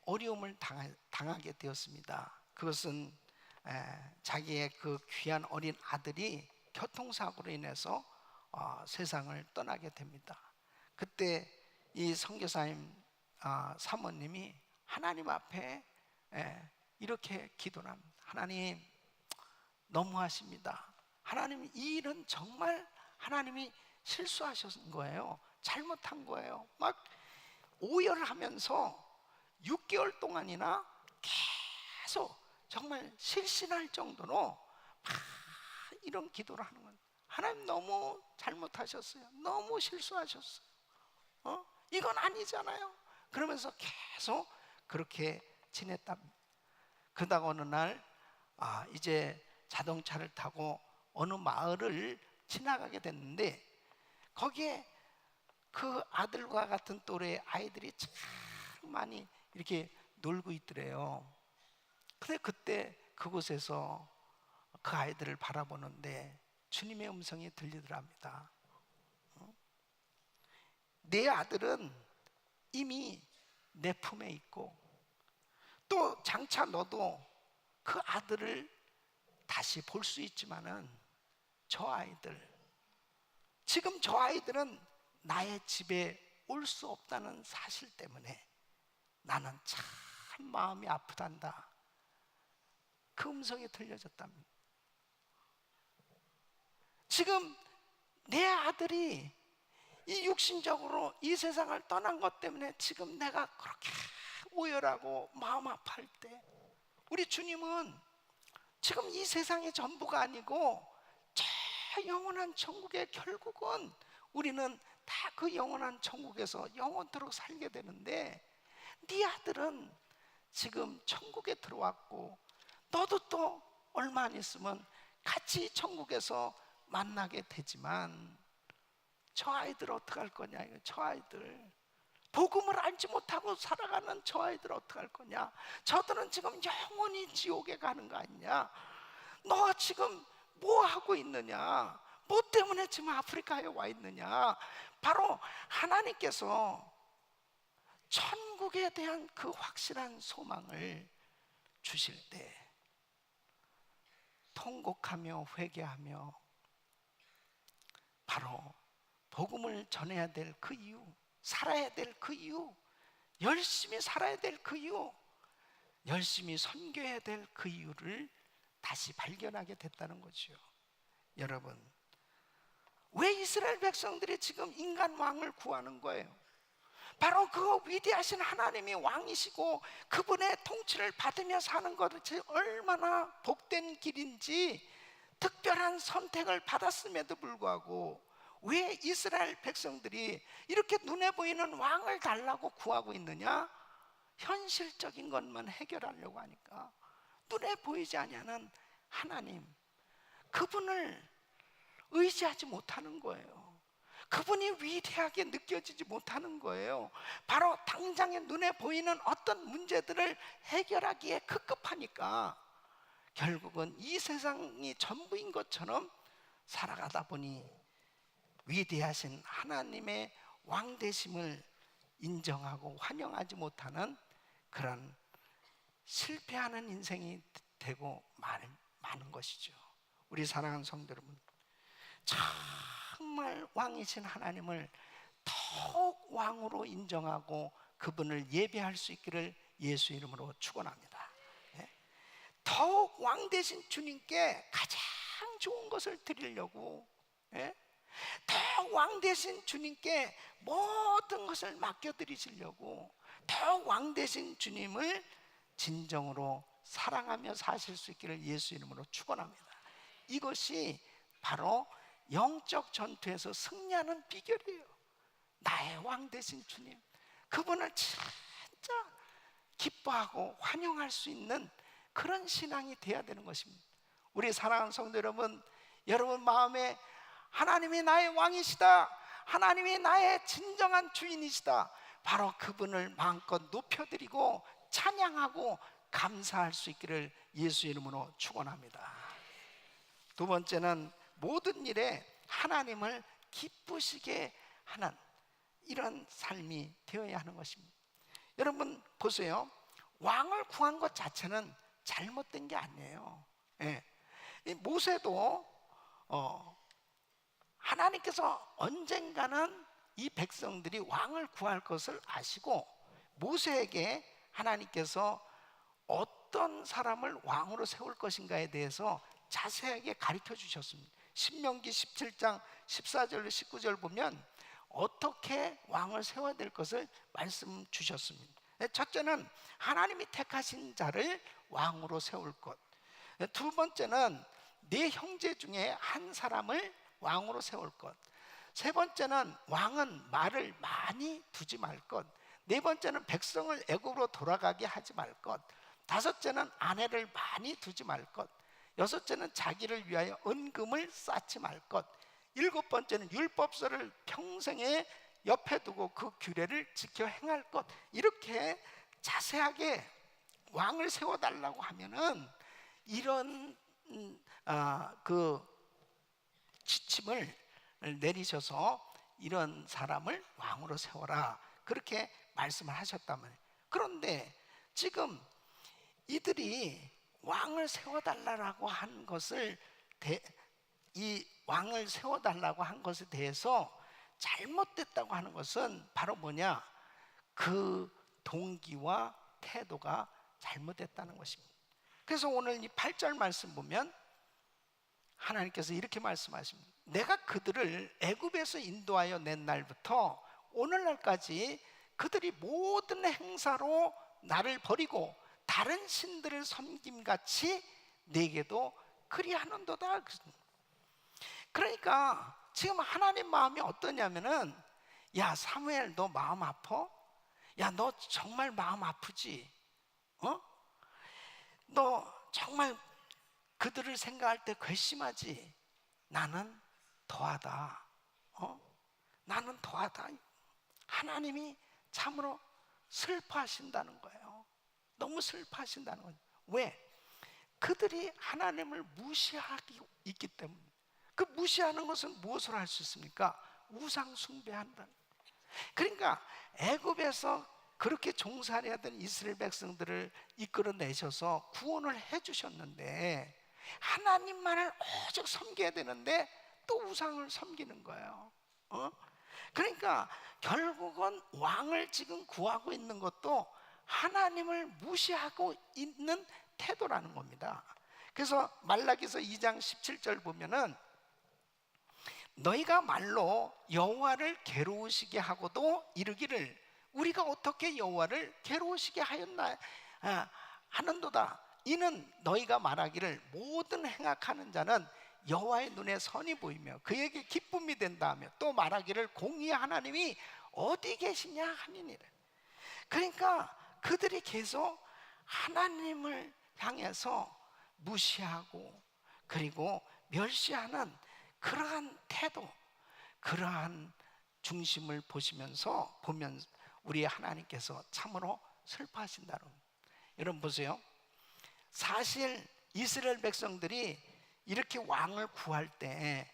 어려움을 당하게 되었습니다. 그것은 자기의 그 귀한 어린 아들이 교통사고로 인해서 세상을 떠나게 됩니다. 그때 이 선교사님 사모님이 하나님 앞에 이렇게 기도를 합니다. 하나님, 너무하십니다. 하나님, 이 일은 정말 하나님이 실수하신 거예요. 잘못한 거예요. 막 오열하면서 6개월 동안이나 계속 정말 실신할 정도로 막 이런 기도를 하는 거예요. 하나님, 너무 잘못하셨어요. 너무 실수하셨어요. 이건 아니잖아요. 그러면서 계속 그렇게 지냈답니다. 그러다가 어느 날 이제 자동차를 타고 어느 마을을 지나가게 됐는데 거기에 그 아들과 같은 또래의 아이들이 참 많이 이렇게 놀고 있더래요. 근데 그때 그곳에서 그 아이들을 바라보는데 주님의 음성이 들리더랍니다. 내 아들은 이미 내 품에 있고, 또 장차 너도 그 아들을 다시 볼 수 있지만은 저 아이들은 나의 집에 올 수 없다는 사실 때문에 나는 참 마음이 아프단다. 그 음성이 들려졌답니다. 지금 내 아들이 이 육신적으로 이 세상을 떠난 것 때문에 지금 내가 그렇게 오열하고 마음 아파할 때, 우리 주님은 지금 이 세상의 전부가 아니고 저 영원한 천국에, 결국은 우리는 다 그 영원한 천국에서 영원토록 살게 되는데, 네 아들은 지금 천국에 들어왔고 너도 또 얼마 안 있으면 같이 천국에서 만나게 되지만 저 아이들 어떡할 거냐. 저 아이들 복음을 알지 못하고 살아가는 저 아이들 어떡할 거냐. 저들은 지금 영원히 지옥에 가는 거 아니냐. 너가 지금 뭐 하고 있느냐. 뭐 때문에 지금 아프리카에 와 있느냐. 바로 하나님께서 천국에 대한 그 확실한 소망을 주실 때 통곡하며 회개하며 바로 복음을 전해야 될 그 이유, 살아야 될 그 이유, 열심히 살아야 될 그 이유, 열심히 선교해야 될 그 이유를 다시 발견하게 됐다는 거죠. 여러분, 왜 이스라엘 백성들이 지금 인간 왕을 구하는 거예요? 바로 그 위대하신 하나님이 왕이시고 그분의 통치를 받으며 사는 것이 얼마나 복된 길인지 특별한 선택을 받았음에도 불구하고 왜 이스라엘 백성들이 이렇게 눈에 보이는 왕을 달라고 구하고 있느냐? 현실적인 것만 해결하려고 하니까 눈에 보이지 않는 하나님, 그분을 의지하지 못하는 거예요. 그분이 위대하게 느껴지지 못하는 거예요. 바로 당장에 눈에 보이는 어떤 문제들을 해결하기에 급급하니까 결국은 이 세상이 전부인 것처럼 살아가다 보니 위대하신 하나님의 왕되심을 인정하고 환영하지 못하는 그런 실패하는 인생이 되고 많은 것이죠. 우리 사랑하는 성도 여러분, 정말 왕이신 하나님을 더욱 왕으로 인정하고 그분을 예배할 수 있기를 예수 이름으로 축원합니다. 더욱 왕 되신 주님께 가장 좋은 것을 드리려고, 더욱 왕 되신 주님께 모든 것을 맡겨드리시려고, 더욱 왕 되신 주님을 진정으로 사랑하며 사실 수 있기를 예수 이름으로 축원합니다. 이것이 바로 영적 전투에서 승리하는 비결이에요. 나의 왕 되신 주님, 그분을 진짜 기뻐하고 환영할 수 있는 그런 신앙이 되어야 되는 것입니다. 우리 사랑하는 성도 여러분, 여러분 마음에 하나님이 나의 왕이시다, 하나님이 나의 진정한 주인이시다, 바로 그분을 마음껏 높여드리고 찬양하고 감사할 수 있기를 예수 이름으로 축원합니다. 두 번째는 모든 일에 하나님을 기쁘시게 하는 이런 삶이 되어야 하는 것입니다. 여러분 보세요, 왕을 구한 것 자체는 잘못된 게 아니에요. 모세도 하나님께서 언젠가는 이 백성들이 왕을 구할 것을 아시고 모세에게 하나님께서 어떤 사람을 왕으로 세울 것인가에 대해서 자세하게 가르쳐 주셨습니다. 신명기 17장 14절 19절 보면 어떻게 왕을 세워야 될 것을 말씀 주셨습니다. 첫째는 하나님이 택하신 자를 왕으로 세울 것, 두 번째는 네 형제 중에 한 사람을 왕으로 세울 것, 세 번째는 왕은 말을 많이 두지 말 것, 네 번째는 백성을 애굽으로 돌아가게 하지 말 것, 다섯째는 아내를 많이 두지 말 것, 여섯째는 자기를 위하여 은금을 쌓지 말 것, 일곱 번째는 율법서를 평생에 옆에 두고 그 규례를 지켜 행할 것. 이렇게 자세하게 왕을 세워달라고 하면은 이런 그 지침을 내리셔서 이런 사람을 왕으로 세워라, 그렇게 말씀을 하셨다면, 그런데 지금 이들이 왕을 세워달라고 한 것을 이 왕을 세워달라고 한 것에 대해서 잘못됐다고 하는 것은 바로 뭐냐? 그 동기와 태도가 잘못됐다는 것입니다. 그래서 오늘 이 8절 말씀 보면 하나님께서 이렇게 말씀하십니다. 내가 그들을 애굽에서 인도하여 낸 날부터 오늘날까지 그들이 모든 행사로 나를 버리고 다른 신들을 섬김같이 내게도 그리하는도다. 그러니까 지금 하나님 마음이 어떠냐면은, 야 사무엘, 너 마음 아파? 야 너 정말 마음 아프지? 너 정말 그들을 생각할 때 괘씸하지? 나는 더하다. 나는 더하다. 하나님이 참으로 슬퍼하신다는 거예요. 너무 슬퍼하신다는 거예요. 왜? 그들이 하나님을 무시하고 있기 때문에. 그 무시하는 것은 무엇으로 할 수 있습니까? 우상 숭배한다는. 그러니까 애굽에서 그렇게 종살이하던 이스라엘 백성들을 이끌어내셔서 구원을 해주셨는데 하나님만을 오직 섬겨야 되는데 또 우상을 섬기는 거예요. 그러니까 결국은 왕을 지금 구하고 있는 것도 하나님을 무시하고 있는 태도라는 겁니다. 그래서 말라기서 2장 17절 보면은 너희가 말로 여호와를 괴로우시게 하고도 이르기를 우리가 어떻게 여호와를 괴로우시게 하였나 하는도다. 이는 너희가 말하기를 모든 행악하는 자는 여호와의 눈에 선이 보이며 그에게 기쁨이 된다 하며 또 말하기를 공의의 하나님이 어디 계시냐 하니니라. 그러니까 그들이 계속 하나님을 향해서 무시하고 그리고 멸시하는 그러한 태도, 그러한 중심을 보면 우리 하나님께서 참으로 슬퍼하신다는 겁니다. 여러분 보세요. 사실 이스라엘 백성들이 이렇게 왕을 구할 때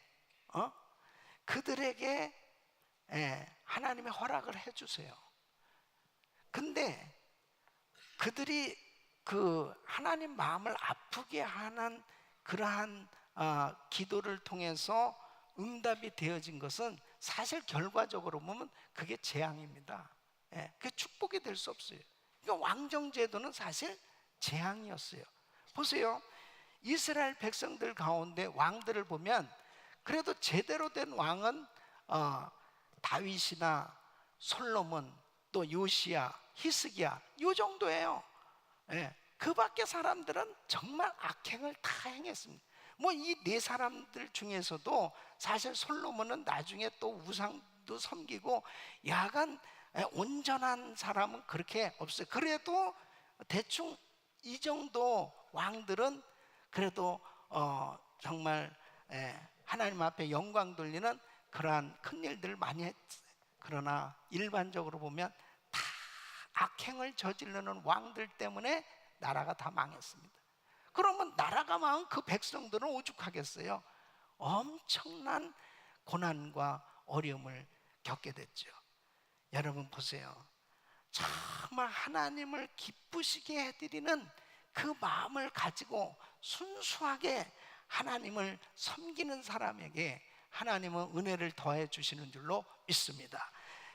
그들에게 하나님의 허락을 해주세요. 근데 그들이 그 하나님 마음을 아프게 하는 그러한 기도를 통해서 응답이 되어진 것은 사실 결과적으로 보면 그게 재앙입니다. 그게 축복이 될 수 없어요. 그러니까 왕정제도는 사실 재앙이었어요. 보세요. 이스라엘 백성들 가운데 왕들을 보면 그래도 제대로 된 왕은 다윗이나 솔로몬, 또 요시야, 히스기야 요 정도예요. 그 밖에 사람들은 정말 악행을 다 행했습니다. 뭐 이 네 사람들 중에서도 사실 솔로몬은 나중에 또 우상도 섬기고 야간 온전한 사람은 그렇게 없어요. 그래도 대충 이 정도 왕들은 그래도 정말 하나님 앞에 영광 돌리는 그러한 큰 일들을 많이 했어요. 그러나 일반적으로 보면 다 악행을 저지르는 왕들 때문에 나라가 다 망했습니다. 그러면 나라가 망한 그 백성들은 오죽하겠어요? 엄청난 고난과 어려움을 겪게 됐죠. 여러분 보세요. 정말 하나님을 기쁘시게 해드리는 그 마음을 가지고 순수하게 하나님을 섬기는 사람에게 하나님은 은혜를 더해 주시는 줄로 믿습니다.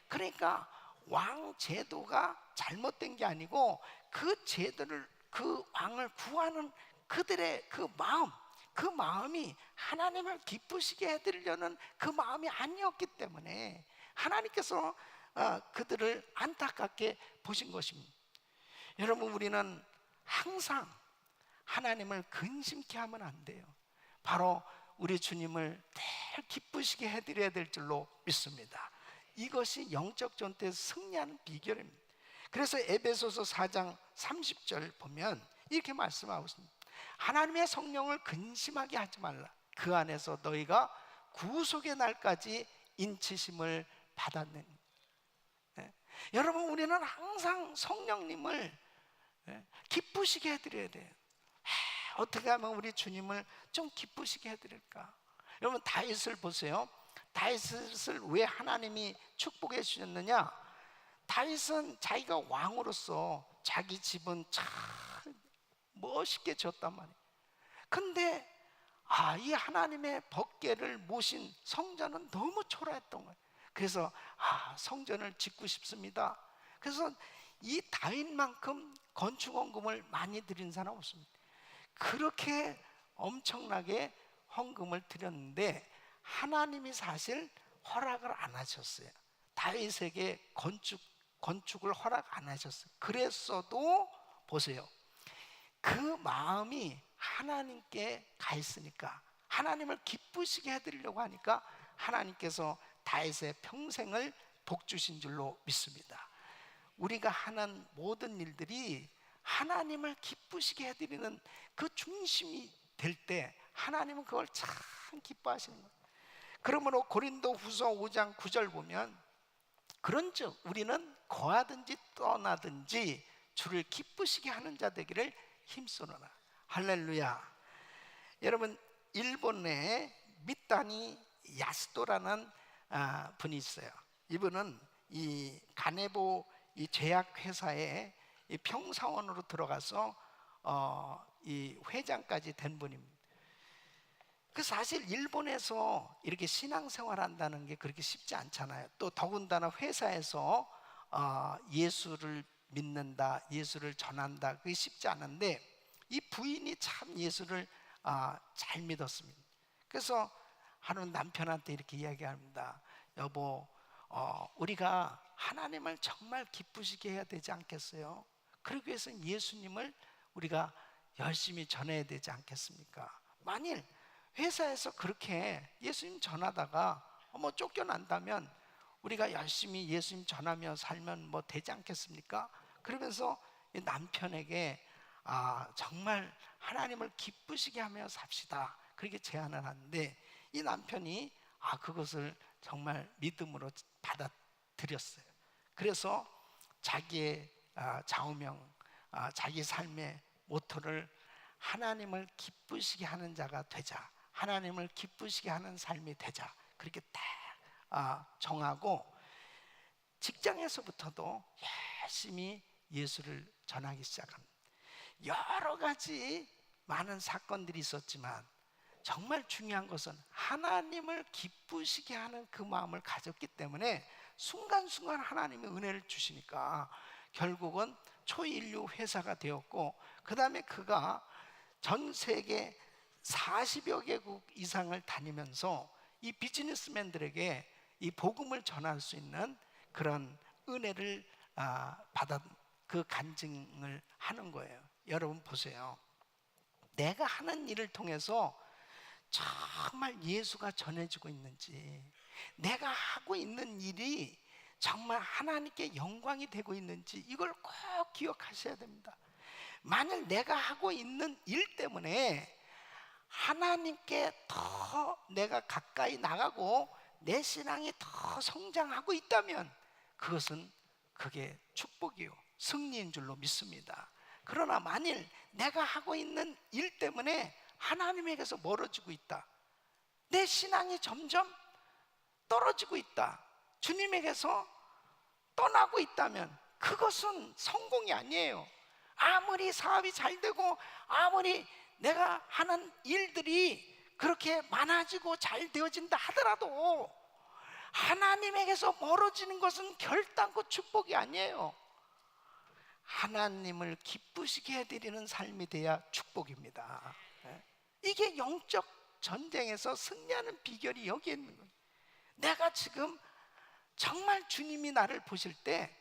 그러니까 왕 제도가 잘못된 게 아니고 그 제도를 그 왕을 구하는 그들의 그 마음이 하나님을 기쁘시게 해드리려는 그 마음이 아니었기 때문에 하나님께서 그들을 안타깝게 보신 것입니다. 여러분 우리는 항상 하나님을 근심케 하면 안 돼요. 바로 우리 주님을 늘 기쁘시게 해드려야 될 줄로 믿습니다. 이것이 영적 전투에서 승리하는 비결입니다. 그래서 에베소서 4장 30절 보면 이렇게 말씀하고 있습니다. 하나님의 성령을 근심하게 하지 말라. 그 안에서 너희가 구속의 날까지 인치심을 받았느니. 여러분 우리는 항상 성령님을 기쁘시게 해드려야 돼요. 어떻게 하면 우리 주님을 좀 기쁘시게 해드릴까? 여러분 다윗을 보세요. 다윗을 왜 하나님이 축복해 주셨느냐? 다윗은 자기가 왕으로서 자기 집은 참 멋있게 졌단 말이에요. 근데 이 하나님의 법궤를 모신 성전은 너무 초라했던 거예요. 그래서 성전을 짓고 싶습니다. 그래서 이 다윗만큼 건축 헌금을 많이 드린 사람 없습니다. 그렇게 엄청나게 헌금을 드렸는데 하나님이 사실 허락을 안 하셨어요. 다윗에게 건축을 허락 안 하셨어요. 그랬어도 보세요. 그 마음이 하나님께 가 있으니까 하나님을 기쁘시게 해드리려고 하니까 하나님께서 다윗의 평생을 복 주신 줄로 믿습니다. 우리가 하는 모든 일들이 하나님을 기쁘시게 해드리는 그 중심이 될 때 하나님은 그걸 참 기뻐하시는 거예요. 그러므로 고린도 후서 5장 9절 보면 그런즉 우리는 거하든지 떠나든지 주를 기쁘시게 하는 자 되기를 힘쓰노라. 할렐루야. 여러분 일본에 미타니 야스토라는 분이 있어요. 이분은 이 가네보 이 제약회사에 이 평사원으로 들어가서 이 회장까지 된 분입니다. 그 사실 일본에서 이렇게 신앙생활 한다는 게 그렇게 쉽지 않잖아요. 또 더군다나 회사에서 예수를 믿는다, 예수를 전한다, 그게 쉽지 않은데 이 부인이 참 예수를 잘 믿었습니다. 그래서 하는 남편한테 이렇게 이야기합니다. 여보, 우리가 하나님을 정말 기쁘시게 해야 되지 않겠어요? 그러기 위해서는 예수님을 우리가 열심히 전해야 되지 않겠습니까? 만일 회사에서 그렇게 예수님 전하다가 쫓겨난다면 우리가 열심히 예수님 전하며 살면 되지 않겠습니까? 그러면서 이 남편에게 정말 하나님을 기쁘시게 하며 삽시다, 그렇게 제안을 하는데 이 남편이 그것을 정말 믿음으로 받아들였어요. 그래서 자기의 좌우명, 자기 삶의 모토를 하나님을 기쁘시게 하는 자가 되자, 하나님을 기쁘시게 하는 삶이 되자, 그렇게 딱 정하고 직장에서부터도 열심히 예수를 전하기 시작합니다. 여러 가지 많은 사건들이 있었지만 정말 중요한 것은 하나님을 기쁘시게 하는 그 마음을 가졌기 때문에 순간순간 하나님의 은혜를 주시니까 결국은 초인류 회사가 되었고, 그 다음에 그가 전 세계 40여 개국 이상을 다니면서 이 비즈니스맨들에게 이 복음을 전할 수 있는 그런 은혜를 받아 그 간증을 하는 거예요. 여러분 보세요. 내가 하는 일을 통해서 정말 예수가 전해지고 있는지, 내가 하고 있는 일이 정말 하나님께 영광이 되고 있는지 이걸 꼭 기억하셔야 됩니다. 만일 내가 하고 있는 일 때문에 하나님께 더 내가 가까이 나가고 내 신앙이 더 성장하고 있다면 그게 축복이요, 승리인 줄로 믿습니다. 그러나 만일 내가 하고 있는 일 때문에 하나님에게서 멀어지고 있다, 내 신앙이 점점 떨어지고 있다, 주님에게서 떠나고 있다면 그것은 성공이 아니에요. 아무리 사업이 잘 되고 아무리 내가 하는 일들이 그렇게 많아지고 잘 되어진다 하더라도 하나님에게서 멀어지는 것은 결단코 축복이 아니에요. 하나님을 기쁘시게 해드리는 삶이 돼야 축복입니다. 이게 영적 전쟁에서 승리하는 비결이 여기에 있는 거예요. 내가 지금 정말 주님이 나를 보실 때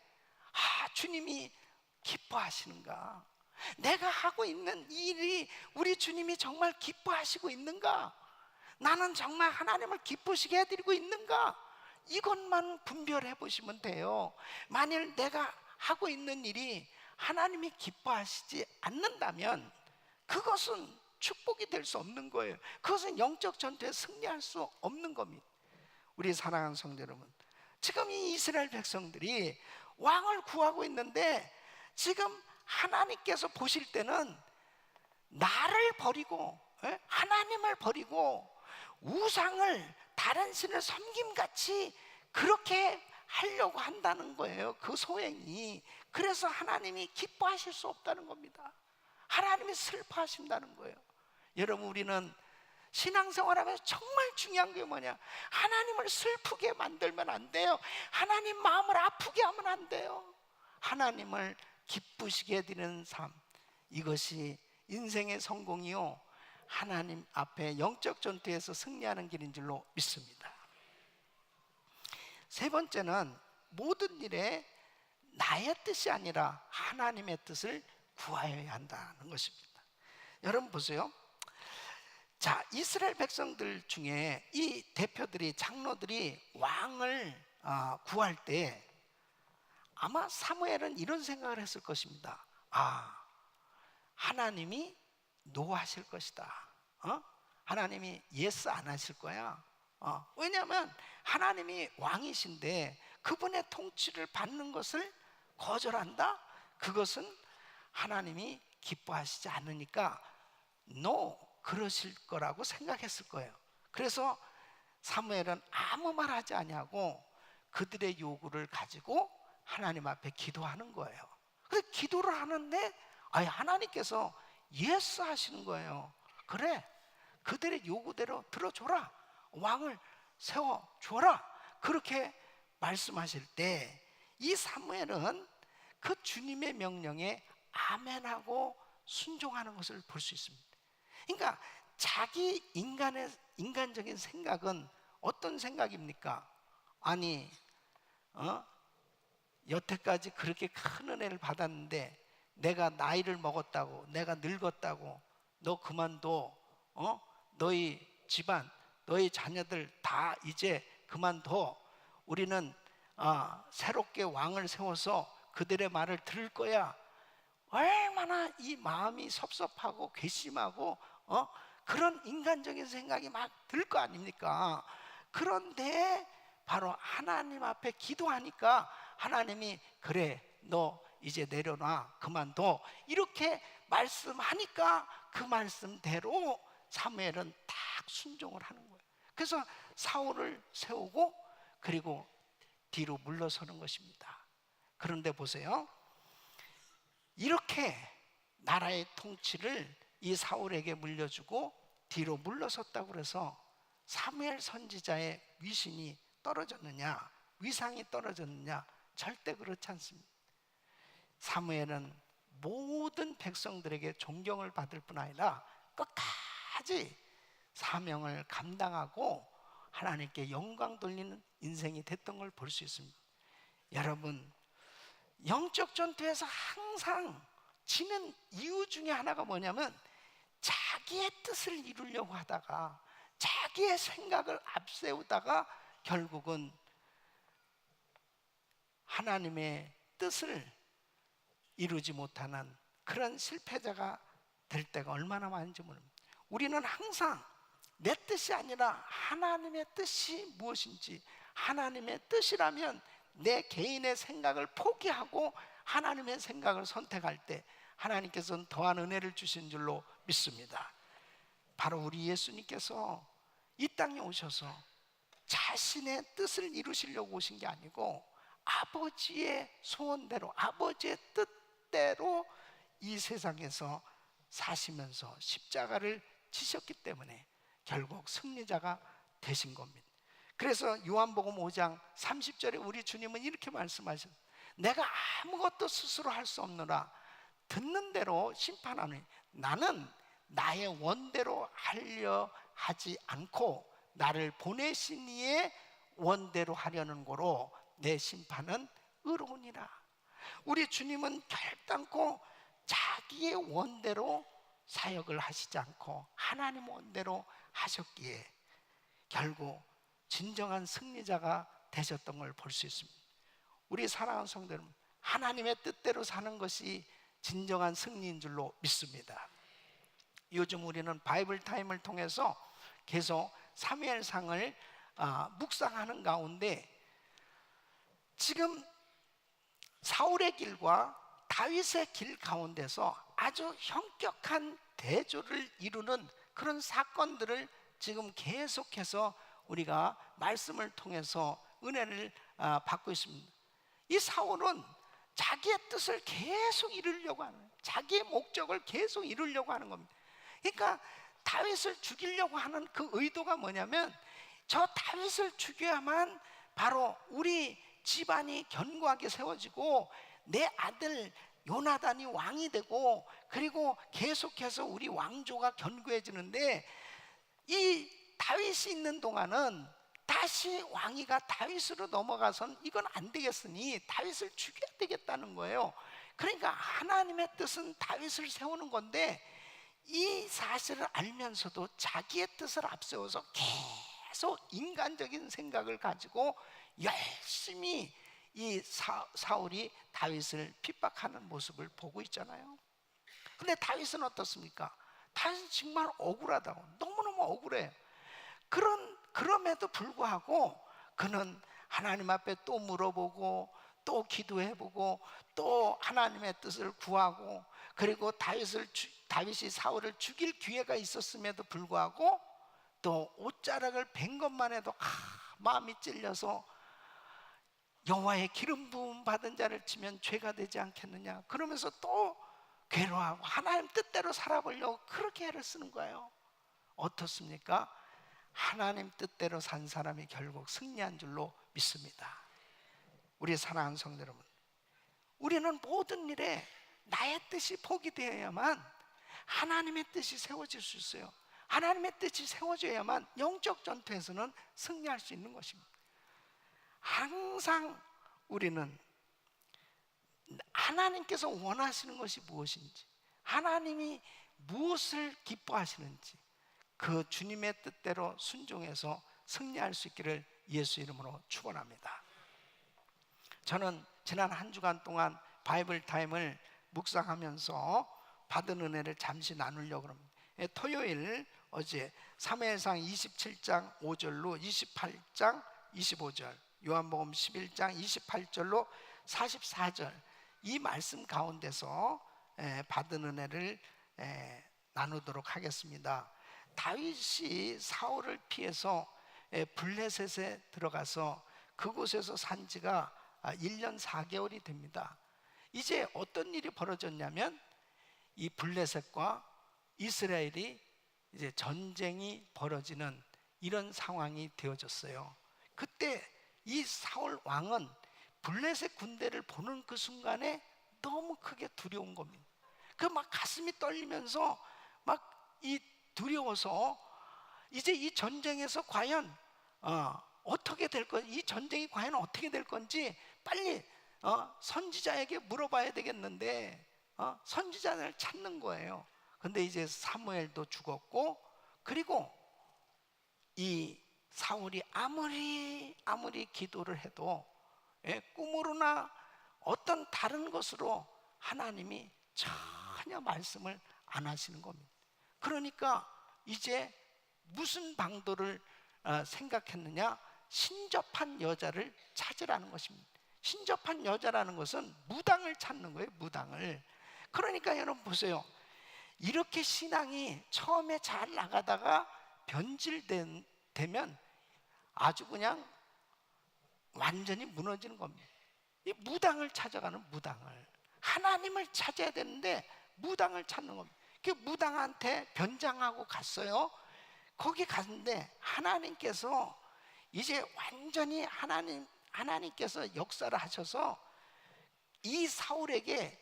주님이 기뻐하시는가? 내가 하고 있는 일이 우리 주님이 정말 기뻐하시고 있는가? 나는 정말 하나님을 기쁘시게 해드리고 있는가? 이것만 분별해 보시면 돼요. 만일 내가 하고 있는 일이 하나님이 기뻐하시지 않는다면 그것은 축복이 될 수 없는 거예요. 그것은 영적 전투에 승리할 수 없는 겁니다. 우리 사랑하는 성도 여러분, 지금 이 이스라엘 백성들이 왕을 구하고 있는데 지금 하나님께서 보실 때는 나를 버리고 하나님을 버리고 우상을, 다른 신을 섬김같이 그렇게 하려고 한다는 거예요, 그 소행이. 그래서 하나님이 기뻐하실 수 없다는 겁니다. 하나님이 슬퍼하신다는 거예요. 여러분, 우리는 신앙생활하면서 정말 중요한 게 뭐냐? 하나님을 슬프게 만들면 안 돼요. 하나님 마음을 아프게 하면 안 돼요. 하나님을 기쁘시게 해드리는 삶, 이것이 인생의 성공이요, 하나님 앞에 영적 전투에서 승리하는 길인 줄로 믿습니다. 세 번째는 모든 일에 나의 뜻이 아니라 하나님의 뜻을 구하여야 한다는 것입니다. 여러분 보세요. 자, 이스라엘 백성들 중에 이 대표들이, 장로들이 왕을 구할 때 아마 사무엘은 이런 생각을 했을 것입니다. 하나님이 노하실 것이다. 하나님이 예스 안 하실 거야. 왜냐하면 하나님이 왕이신데 그분의 통치를 받는 것을 거절한다? 그것은 하나님이 기뻐하시지 않으니까 그러실 거라고 생각했을 거예요. 그래서 사무엘은 아무 말 하지 아니하고 그들의 요구를 가지고 하나님 앞에 기도하는 거예요. 그래서 기도를 하는데 하나님께서 예스 하시는 거예요. 그래, 그들의 요구대로 들어줘라. 왕을 세워줘라. 그렇게 말씀하실 때 이 사무엘은 그 주님의 명령에 아멘하고 순종하는 것을 볼 수 있습니다. 그러니까 자기 인간적인 생각은 어떤 생각입니까? 아니, 여태까지 그렇게 큰 은혜를 받았는데 내가 나이를 먹었다고, 내가 늙었다고 너 그만둬. 너희 집안, 너희 자녀들 다 이제 그만둬. 우리는 새롭게 왕을 세워서 그들의 말을 들을 거야. 얼마나 이 마음이 섭섭하고 괘씸하고 그런 인간적인 생각이 막 들 거 아닙니까? 그런데 바로 하나님 앞에 기도하니까 하나님이 그래, 너 이제 내려놔, 그만둬, 이렇게 말씀하니까 그 말씀대로 사무엘은 딱 순종을 하는 거예요. 그래서 사울을 세우고 그리고 뒤로 물러서는 것입니다. 그런데 보세요, 이렇게 나라의 통치를 이 사울에게 물려주고 뒤로 물러섰다고 해서 사무엘 선지자의 위신이 떨어졌느냐, 위상이 떨어졌느냐? 절대 그렇지 않습니다. 사무엘은 모든 백성들에게 존경을 받을 뿐 아니라 끝까지 사명을 감당하고 하나님께 영광 돌리는 인생이 됐던 걸 볼 수 있습니다. 여러분, 영적 전투에서 항상 지는 이유 중에 하나가 뭐냐면 자기의 뜻을 이루려고 하다가 자기의 생각을 앞세우다가 결국은 하나님의 뜻을 이루지 못하는 그런 실패자가 될 때가 얼마나 많은지 모릅니다. 우리는 항상 내 뜻이 아니라 하나님의 뜻이 무엇인지, 하나님의 뜻이라면 내 개인의 생각을 포기하고 하나님의 생각을 선택할 때 하나님께서는 더한 은혜를 주신 줄로 믿습니다. 바로 우리 예수님께서 이 땅에 오셔서 자신의 뜻을 이루시려고 오신 게 아니고 아버지의 소원대로, 아버지의 뜻대로 이 세상에서 사시면서 십자가를 지셨기 때문에 결국 승리자가 되신 겁니다. 그래서 요한복음 5장 30절에 우리 주님은 이렇게 말씀하셨어요. 내가 아무것도 스스로 할 수 없노라. 듣는 대로 심판하니 나는 나의 원대로 하려 하지 않고 나를 보내신 이의 원대로 하려는 거로 내 심판은 의로우니라. 우리 주님은 결단코 자기의 원대로 사역을 하시지 않고 하나님 원대로 하셨기에 결국 진정한 승리자가 되셨던 걸 볼 수 있습니다. 우리 사랑하는 성도 여러분, 하나님의 뜻대로 사는 것이 진정한 승리인 줄로 믿습니다. 요즘 우리는 바이블 타임을 통해서 계속 사무엘상을 묵상하는 가운데 지금 사울의 길과 다윗의 길 가운데서 아주 현격한 대조를 이루는 그런 사건들을 지금 계속해서 우리가 말씀을 통해서 은혜를 받고 있습니다. 이 사울은 자기의 뜻을 계속 이루려고 하는 거예요. 자기의 목적을 계속 이루려고 하는 겁니다. 그러니까 다윗을 죽이려고 하는 그 의도가 뭐냐면 저 다윗을 죽여야만 바로 우리 집안이 견고하게 세워지고 내 아들 요나단이 왕이 되고 그리고 계속해서 우리 왕조가 견고해지는데 이 다윗이 있는 동안은 다시 왕위가 다윗으로 넘어가선 이건 안 되겠으니 다윗을 죽여야 되겠다는 거예요. 그러니까 하나님의 뜻은 다윗을 세우는 건데 이 사실을 알면서도 자기의 뜻을 앞세워서 계속 인간적인 생각을 가지고 열심히 이 사울이 다윗을 핍박하는 모습을 보고 있잖아요. 근데 다윗은 어떻습니까? 다윗은 정말 억울하다고, 너무너무 억울해요. 그럼에도 불구하고 그는 하나님 앞에 또 물어보고 또 기도해보고 또 하나님의 뜻을 구하고 그리고 다윗이 사울을 죽일 기회가 있었음에도 불구하고 또 옷자락을 벤 것만 해도 마음이 찔려서 여호와의 기름 부음 받은 자를 치면 죄가 되지 않겠느냐 그러면서 또 괴로워하고 하나님 뜻대로 살아보려고 그렇게 애를 쓰는 거예요. 어떻습니까? 하나님 뜻대로 산 사람이 결국 승리한 줄로 믿습니다. 우리 사랑하는 성도 여러분, 우리는 모든 일에 나의 뜻이 포기되어야만 하나님의 뜻이 세워질 수 있어요. 하나님의 뜻이 세워져야만 영적 전투에서는 승리할 수 있는 것입니다. 항상 우리는 하나님께서 원하시는 것이 무엇인지, 하나님이 무엇을 기뻐하시는지 그 주님의 뜻대로 순종해서 승리할 수 있기를 예수 이름으로 축원합니다. 저는 지난 한 주간 동안 바이블 타임을 묵상하면서 받은 은혜를 잠시 나누려고 합니다. 토요일 어제 사무엘상 27장 5절로 28장 25절, 요한복음 11장 28절로 44절 이 말씀 가운데서 받은 은혜를 나누도록 하겠습니다. 다윗이 사울을 피해서 블레셋에 들어가서 그곳에서 산 지가 1년 4개월이 됩니다. 이제 어떤 일이 벌어졌냐면 이 블레셋과 이스라엘이 이제 전쟁이 벌어지는 이런 상황이 되어졌어요. 그때 이 사울 왕은 블레셋 군대를 보는 그 순간에 너무 크게 두려운 겁니다. 그 막 가슴이 떨리면서 막 이 두려워서 이제 이 전쟁에서 과연 어떻게 될 건지, 이 전쟁이 과연 어떻게 될 건지 빨리 선지자에게 물어봐야 되겠는데 선지자를 찾는 거예요. 근데 이제 사무엘도 죽었고, 그리고 이 사울이 아무리 기도를 해도 꿈으로나 어떤 다른 것으로 하나님이 전혀 말씀을 안 하시는 겁니다. 그러니까 이제 무슨 방도를 생각했느냐? 신접한 여자를 찾으라는 것입니다. 신접한 여자라는 것은 무당을 찾는 거예요. 무당을. 그러니까 여러분 보세요. 이렇게 신앙이 처음에 잘 나가다가 변질되면 아주 그냥 완전히 무너지는 겁니다. 이 무당을 찾아가는, 무당을, 하나님을 찾아야 되는데 무당을 찾는 겁니다. 그 무당한테 변장하고 갔어요. 거기 갔는데 하나님께서 이제 완전히 하나님께서 역사를 하셔서 이 사울에게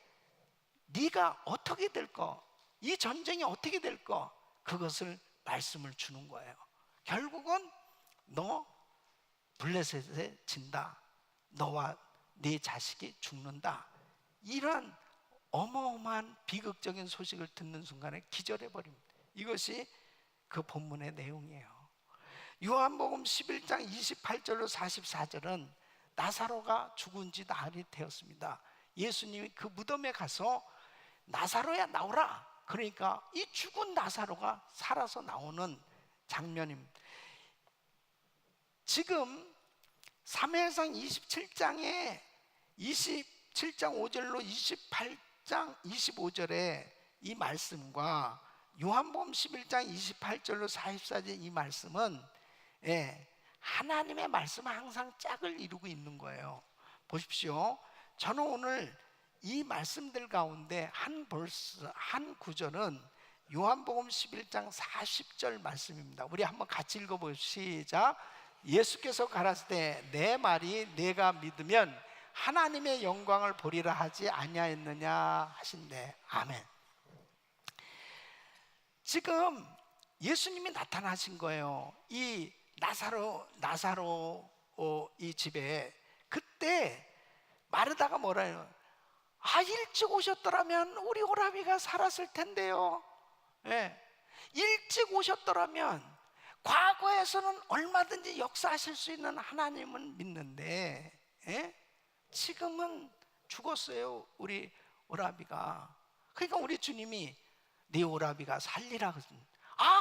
네가 어떻게 될 거, 이 전쟁이 어떻게 될 거, 그것을 말씀을 주는 거예요. 결국은 너 블레셋에 진다, 너와 네 자식이 죽는다, 이런 어마어마한 비극적인 소식을 듣는 순간에 기절해 버립니다. 이것이 그 본문의 내용이에요. 요한복음 11장 28절로 44절은 나사로가 죽은 지 나흘이 되었습니다. 예수님이 그 무덤에 가서 나사로야 나오라, 그러니까 이 죽은 나사로가 살아서 나오는 장면입니다. 지금 사무엘상 27장에 27장 5절로 28장 25절의 이 말씀과 요한복음 11장 28절로 44절 이 말씀은 하나님의 말씀은 항상 짝을 이루고 있는 거예요. 보십시오. 저는 오늘 이 말씀들 가운데 한 구절은 요한복음 11장 40절 말씀입니다. 우리 한번 같이 읽어보시죠. 시작. 예수께서 가라사대 내 말이 내가 믿으면 하나님의 영광을 보리라 하지 아니하였느냐 하신대. 아멘. 지금 예수님이 나타나신 거예요. 이 나사로 이 집에. 그때 마르다가 뭐라 해요? 일찍 오셨더라면 우리 오라비가 살았을 텐데요. 일찍 오셨더라면, 과거에서는 얼마든지 역사하실 수 있는 하나님을 믿는데 지금은 죽었어요, 우리 오라비가. 그러니까 우리 주님이 네 오라비가 살리라 그랬습니다.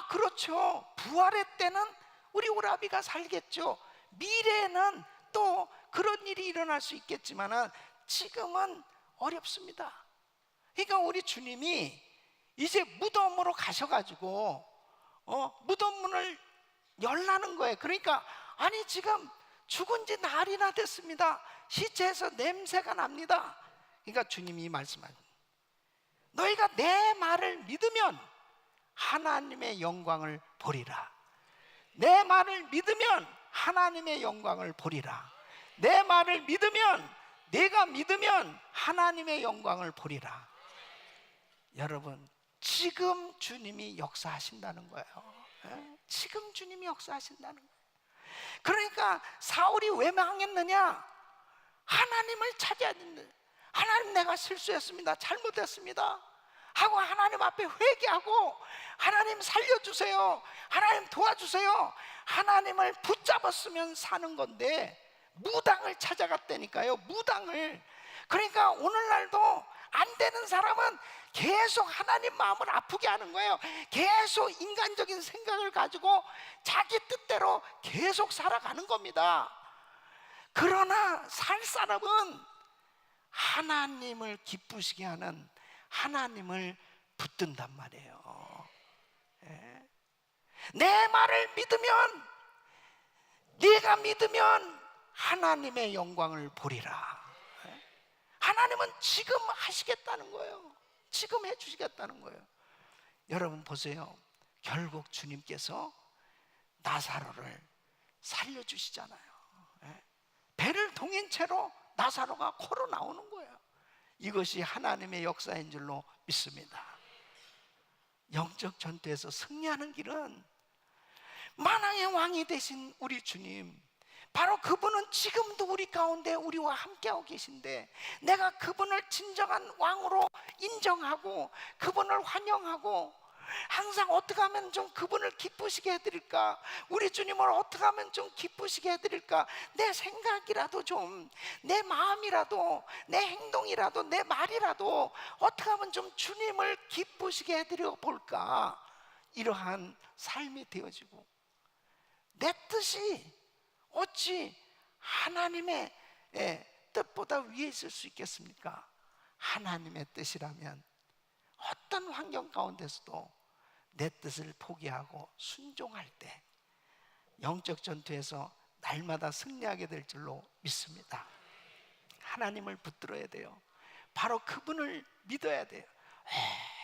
그렇죠. 부활의 때는 우리 오라비가 살겠죠. 미래에는 또 그런 일이 일어날 수 있겠지만 지금은 어렵습니다. 그러니까 우리 주님이 이제 무덤으로 가셔가지고 무덤 문을 열라는 거예요. 그러니까 지금 죽은 지 나흘이나 됐습니다. 시체에서 냄새가 납니다. 그러니까 주님이 말씀하십니다. 너희가 내 말을 믿으면 하나님의 영광을 보리라. 내 말을 믿으면 하나님의 영광을 보리라. 내 말을 믿으면, 내가 믿으면 하나님의 영광을 보리라. 여러분, 지금 주님이 역사하신다는 거예요. 지금 주님이 역사하신다는 거예요. 그러니까 사울이 왜 망했느냐? 하나님을 찾아야 된다. 하나님, 내가 실수했습니다, 잘못했습니다 하고 하나님 앞에 회개하고, 하나님 살려주세요, 하나님 도와주세요, 하나님을 붙잡았으면 사는 건데 무당을 찾아갔다니까요. 무당을. 그러니까 오늘날도 안 되는 사람은 계속 하나님 마음을 아프게 하는 거예요. 계속 인간적인 생각을 가지고 자기 뜻대로 계속 살아가는 겁니다. 그러나 살 사람은 하나님을 기쁘시게 하는 하나님을 붙든단 말이에요. 내 말을 믿으면, 네가 믿으면 하나님의 영광을 보리라. 하나님은 지금 하시겠다는 거예요. 지금 해주시겠다는 거예요. 여러분 보세요. 결국 주님께서 나사로를 살려주시잖아요. 배를 동인 채로 나사로가 코로 나오는 거예요. 이것이 하나님의 역사인 줄로 믿습니다. 영적 전투에서 승리하는 길은 만왕의 왕이 되신 우리 주님, 바로 그분은 지금도 우리 가운데 우리와 함께하고 계신데, 내가 그분을 진정한 왕으로 인정하고 그분을 환영하고, 항상 어떻게 하면 좀 그분을 기쁘시게 해드릴까, 우리 주님을 어떻게 하면 좀 기쁘시게 해드릴까, 내 생각이라도 좀, 내 마음이라도, 내 행동이라도, 내 말이라도 어떻게 하면 좀 주님을 기쁘시게 해드려 볼까, 이러한 삶이 되어지고, 내 뜻이 어찌 하나님의 뜻보다 위에 있을 수 있겠습니까? 하나님의 뜻이라면 어떤 환경 가운데서도 내 뜻을 포기하고 순종할 때 영적 전투에서 날마다 승리하게 될 줄로 믿습니다. 하나님을 붙들어야 돼요. 바로 그분을 믿어야 돼요.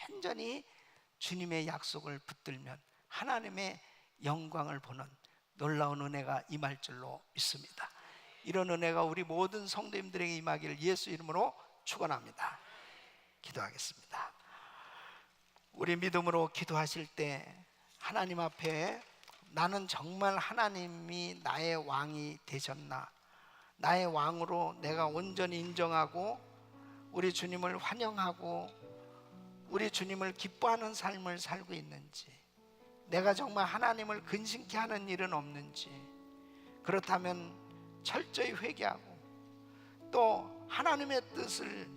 온전히 주님의 약속을 붙들면 하나님의 영광을 보는 놀라운 은혜가 임할 줄로 믿습니다. 이런 은혜가 우리 모든 성도님들에게 임하기를 예수 이름으로 축원합니다. 기도하겠습니다. 우리 믿음으로 기도하실 때 하나님 앞에, 나는 정말 하나님이 나의 왕이 되셨나, 나의 왕으로 내가 온전히 인정하고 우리 주님을 환영하고 우리 주님을 기뻐하는 삶을 살고 있는지, 내가 정말 하나님을 근심케 하는 일은 없는지, 그렇다면 철저히 회개하고 또 하나님의 뜻을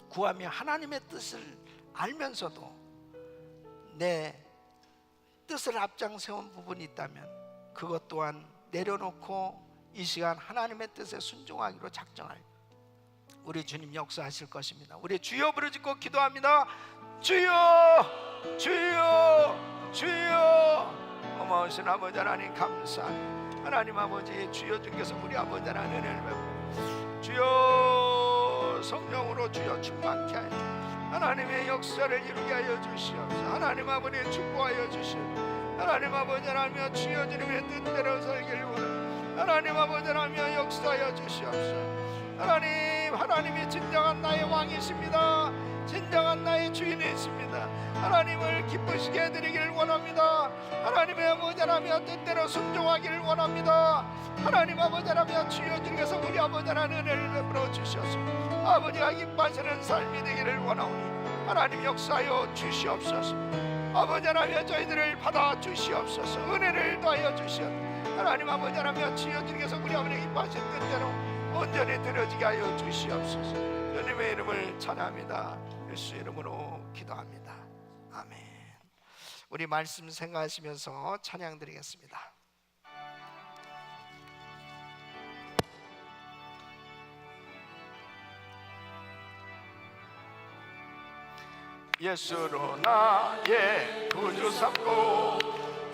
구하며 하나님의 뜻을 알면서도 내 뜻을 앞장세운 부분이 있다면 그것 또한 내려놓고 이 시간 하나님의 뜻에 순종하기로 작정할 우리 주님 역사하실 것입니다. 우리 주여 부르짖고 기도합니다. 주여, 주여, 주여. 어마어마하신 아버지 하나님 감사합니다. 하나님 아버지, 주여 주께서 우리 아버지 하나님 은혜를 베풀어 주여 성령으로 주여 충만케 하여 하나님의 역사를 이루게 하여 주시옵소서. 하나님 아버지 축복하여 주시옵소서. 하나님 아버지 하나님 주여 주님의 뜻대로 살기를 원합니다. 하나님 아버지 하나님 역사하여 주시옵소서. 하나님이 진정한 나의 왕이십니다. 진정한 나의 주인이십니다. 하나님을 기쁘시게 해드리기를 원합니다. 하나님의 아버지 하나님 뜻대로 순종하기를 원합니다. 하나님 아버지 하나님 주여 주께서 우리 아버지 하나님 은혜를 베풀어 주셔서 아버지가 기뻐하시는 삶이 되기를 원하오니 하나님 역사하여 주시옵소서. 아버지 하나님 저희들을 받아 주시옵소서. 은혜를 더하여 주시옵소서. 하나님 아버지 하나님 주여 주께서 우리 아버지 기뻐하신 뜻대로 온전히 드려지게 하여 주시옵소서. 주님의 이름을 찬양합니다. 예수 이름으로 기도합니다. 아멘. 우리 말씀 생각하시면서 찬양 드리겠습니다.
예수로 나의 구주 삼고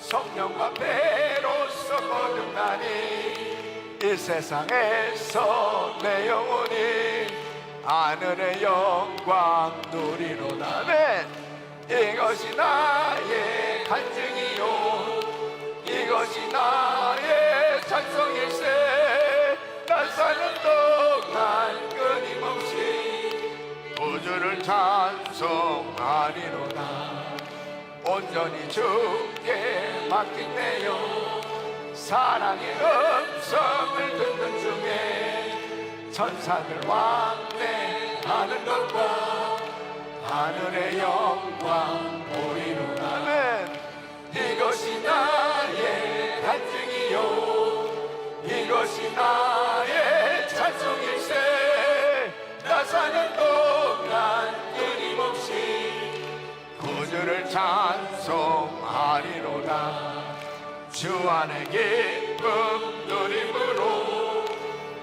성령과 배로써 거듭나니 이 세상에서 내 영혼이 하늘의 영광 누리로다. 아멘. 이것이 나의 간증이요 이것이 나의 찬송일세 날 사는 동안 끊임없이 구주를 찬송하리로다 온전히 주께 맡긴대요 사랑의 음성을 듣는 중에 천사들 왕래하는 것과 하늘의 영광 보이로다 아멘. 이것이 나의 간증이요 이것이 나의 찬송일세 나 사는 동안 끊임없이 구주를 찬송하리로다 주 안의 기쁨 누림으로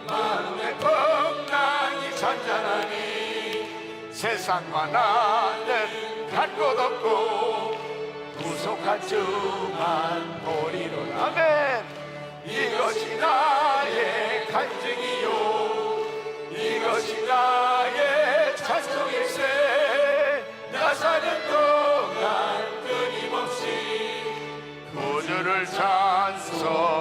마음의 풍랑이 잔잔하니 세상과 나는 갈 곳 없고 구속한 주만 보리로다 아멘. 이것이 나의 간증이요 이것이 나의 찬송일세 나 사는 동안 끊임없이 구주를 찬송하리로다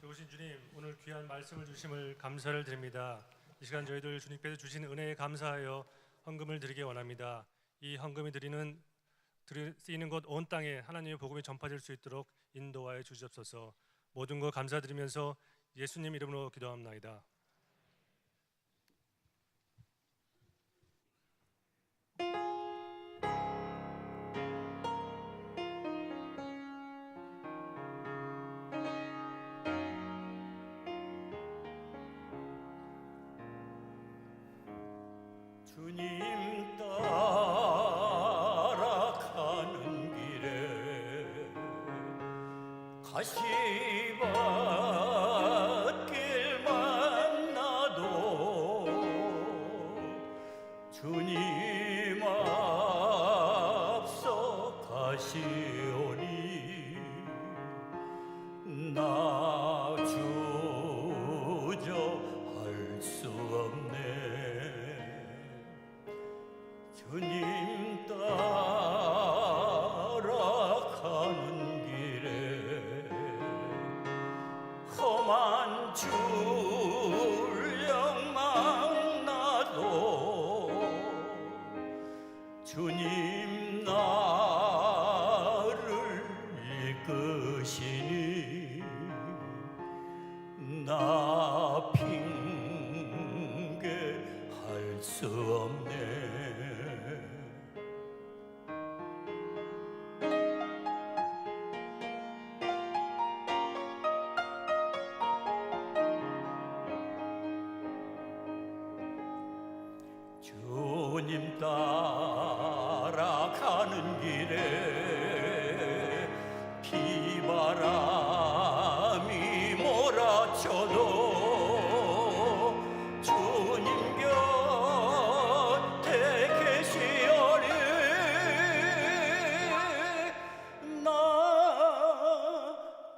좋으신 주님, 오늘 귀한 말씀을 주심을 감사를 드립니다. 이 시간 저희들 주님께서 주신 은혜에 감사하여 헌금을 드리기 원합니다. 이 헌금이 쓰이는 곳 온 땅에 하나님의 복음이 전파될 수 있도록 인도하여 주시옵소서. 모든 것 감사드리면서 예수님 이름으로 기도합나이다.
주님 따라가는 길에 가시밭길 만나도 주님 앞서 가시오니 나 주저할 수 없네 주님 따라가는 길에 험한 출령망 나도 주님 나를 이끄시니 나 핑계할 수 없네 주님 따라가는 길에 비바람이 몰아쳐도 주님 곁에 계시오니 나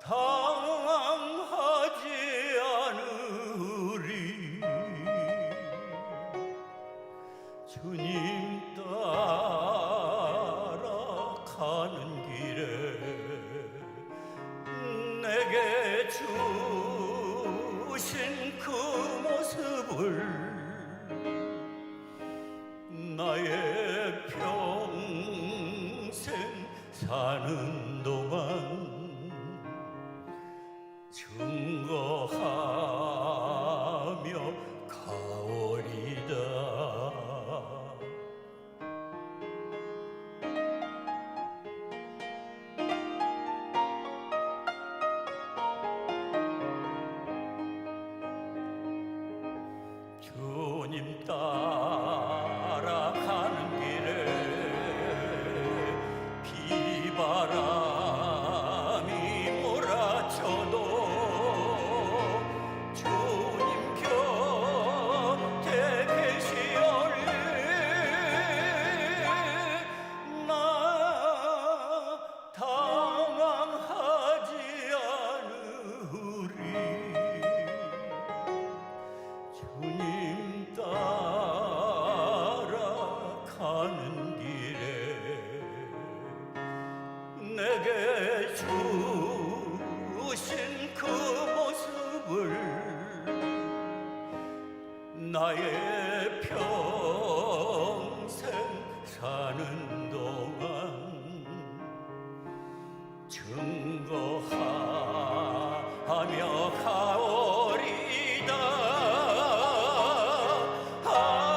당황하지 않으리 주님 따라가는 길에 내게 주신 그 모습을 나의 평생 사는 동안 증거하며 가오리다 주님 따라가는 길에 비바람이 몰아쳐도 주님 곁에 계시오니 나 당황하지 나의 평생 사는 동안 증거하며 가오리다. 아멘.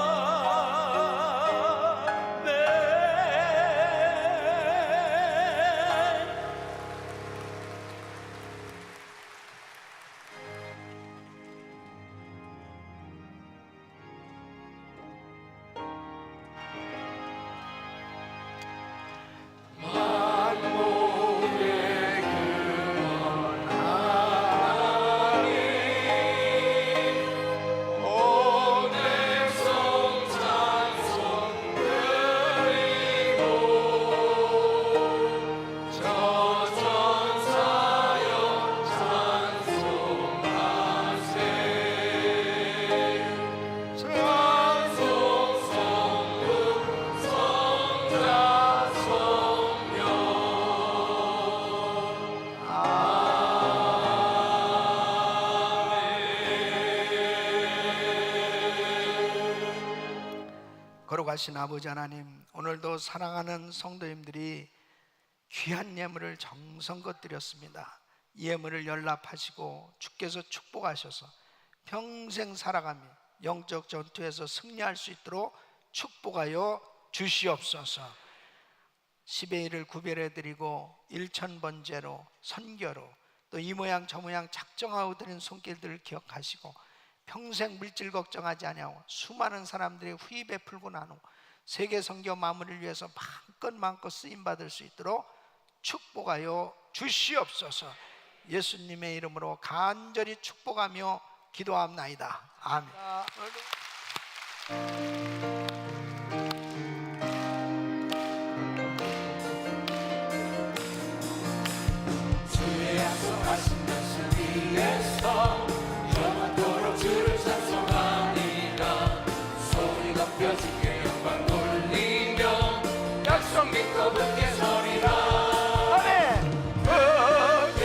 거룩하신 아버지 하나님, 오늘도 사랑하는 성도님들이 귀한 예물을 정성껏 드렸습니다. 이 예물을 연락하시고 주께서 축복하셔서 평생 살아가며 영적 전투에서 승리할 수 있도록 축복하여 주시옵소서. 10의 1을 구별해 드리고 일천번제로 선교로 또 이 모양 저 모양 작정하고 드린 손길들을 기억하시고 평생 물질 걱정하지 아니하고 수많은 사람들의 후이 베풀고 난 후 세계 선교 마무리를 위해서 마음껏 쓰임 받을 수 있도록 축복하여 주시옵소서. 예수님의 이름으로 간절히 축복하며 기도합나이다. 아멘.
주의 약속하신 말씀 위에서 영원토록 주를 찬송하니라. 소리 높여지게 영광 돌리며 약속 믿고 굳게 서리라.
아멘.
굳게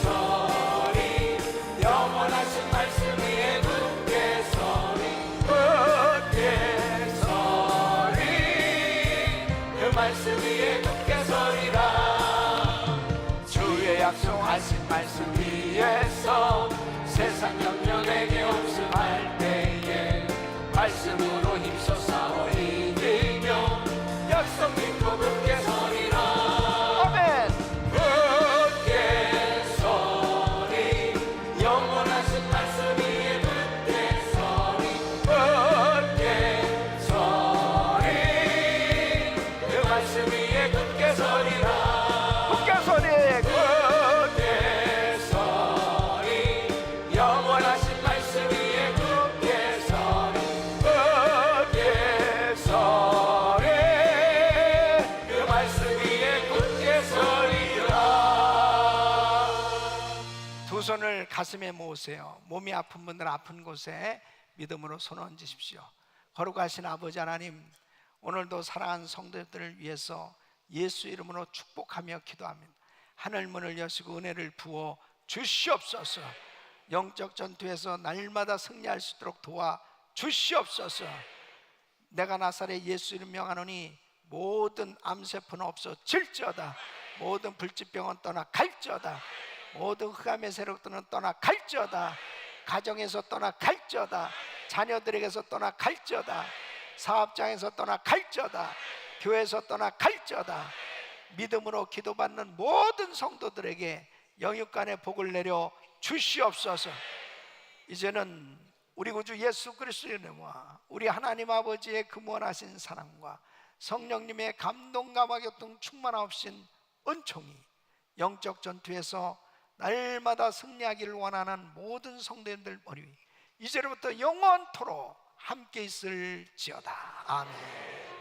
서리. 영원하신 말씀 위에 굳게 서리. 굳게 서리. 그 말씀 위에 굳게 서리라. 주의 약속하신 말씀 위에서 세상 영령에게 없음할 때에 말씀으로 힘써 싸워 이기며 약속 믿고 굳게 서리라.
아멘.
굳게 서리. 영원하신 말씀 위에 굳게 서리. 굳게 서리. 그 말씀 위에 굳게 서리라.
굳게 서리.
굳게 서리. 영원하신 말씀 위에 굳게 서리. 굳게 서리. 그 말씀 위에 굳게 서리라.
두 손을 가슴에 모으세요. 몸이 아픈 분들 아픈 곳에 믿음으로 손 얹으십시오. 거룩하신 아버지 하나님, 오늘도 사랑하는 성도들을 위해서 예수 이름으로 축복하며 기도합니다. 하늘 문을 여시고 은혜를 부어 주시옵소서. 영적 전투에서 날마다 승리할 수 있도록 도와 주시옵소서. 내가 나사렛 예수 이름 명하노니 모든 암세포는 없어질지어다. 모든 불치병은 떠나 갈지어다. 모든 흑암의 세력들은 떠나 갈지어다. 가정에서 떠나 갈지어다. 자녀들에게서 떠나 갈지어다. 사업장에서 떠나 갈지어다. 교회에서 떠나 갈지어다. 믿음으로 기도받는 모든 성도들에게 영육간의 복을 내려 주시옵소서. 이제는 우리 구주 예수 그리스도의 은혜와 우리 하나님 아버지의 근원하신 사랑과 성령님의 감동감화 교통 충만하신 은총이 영적 전투에서 날마다 승리하기를 원하는 모든 성도님들 머리 위 이제로부터 영원토록 함께 있을지어다. 아멘.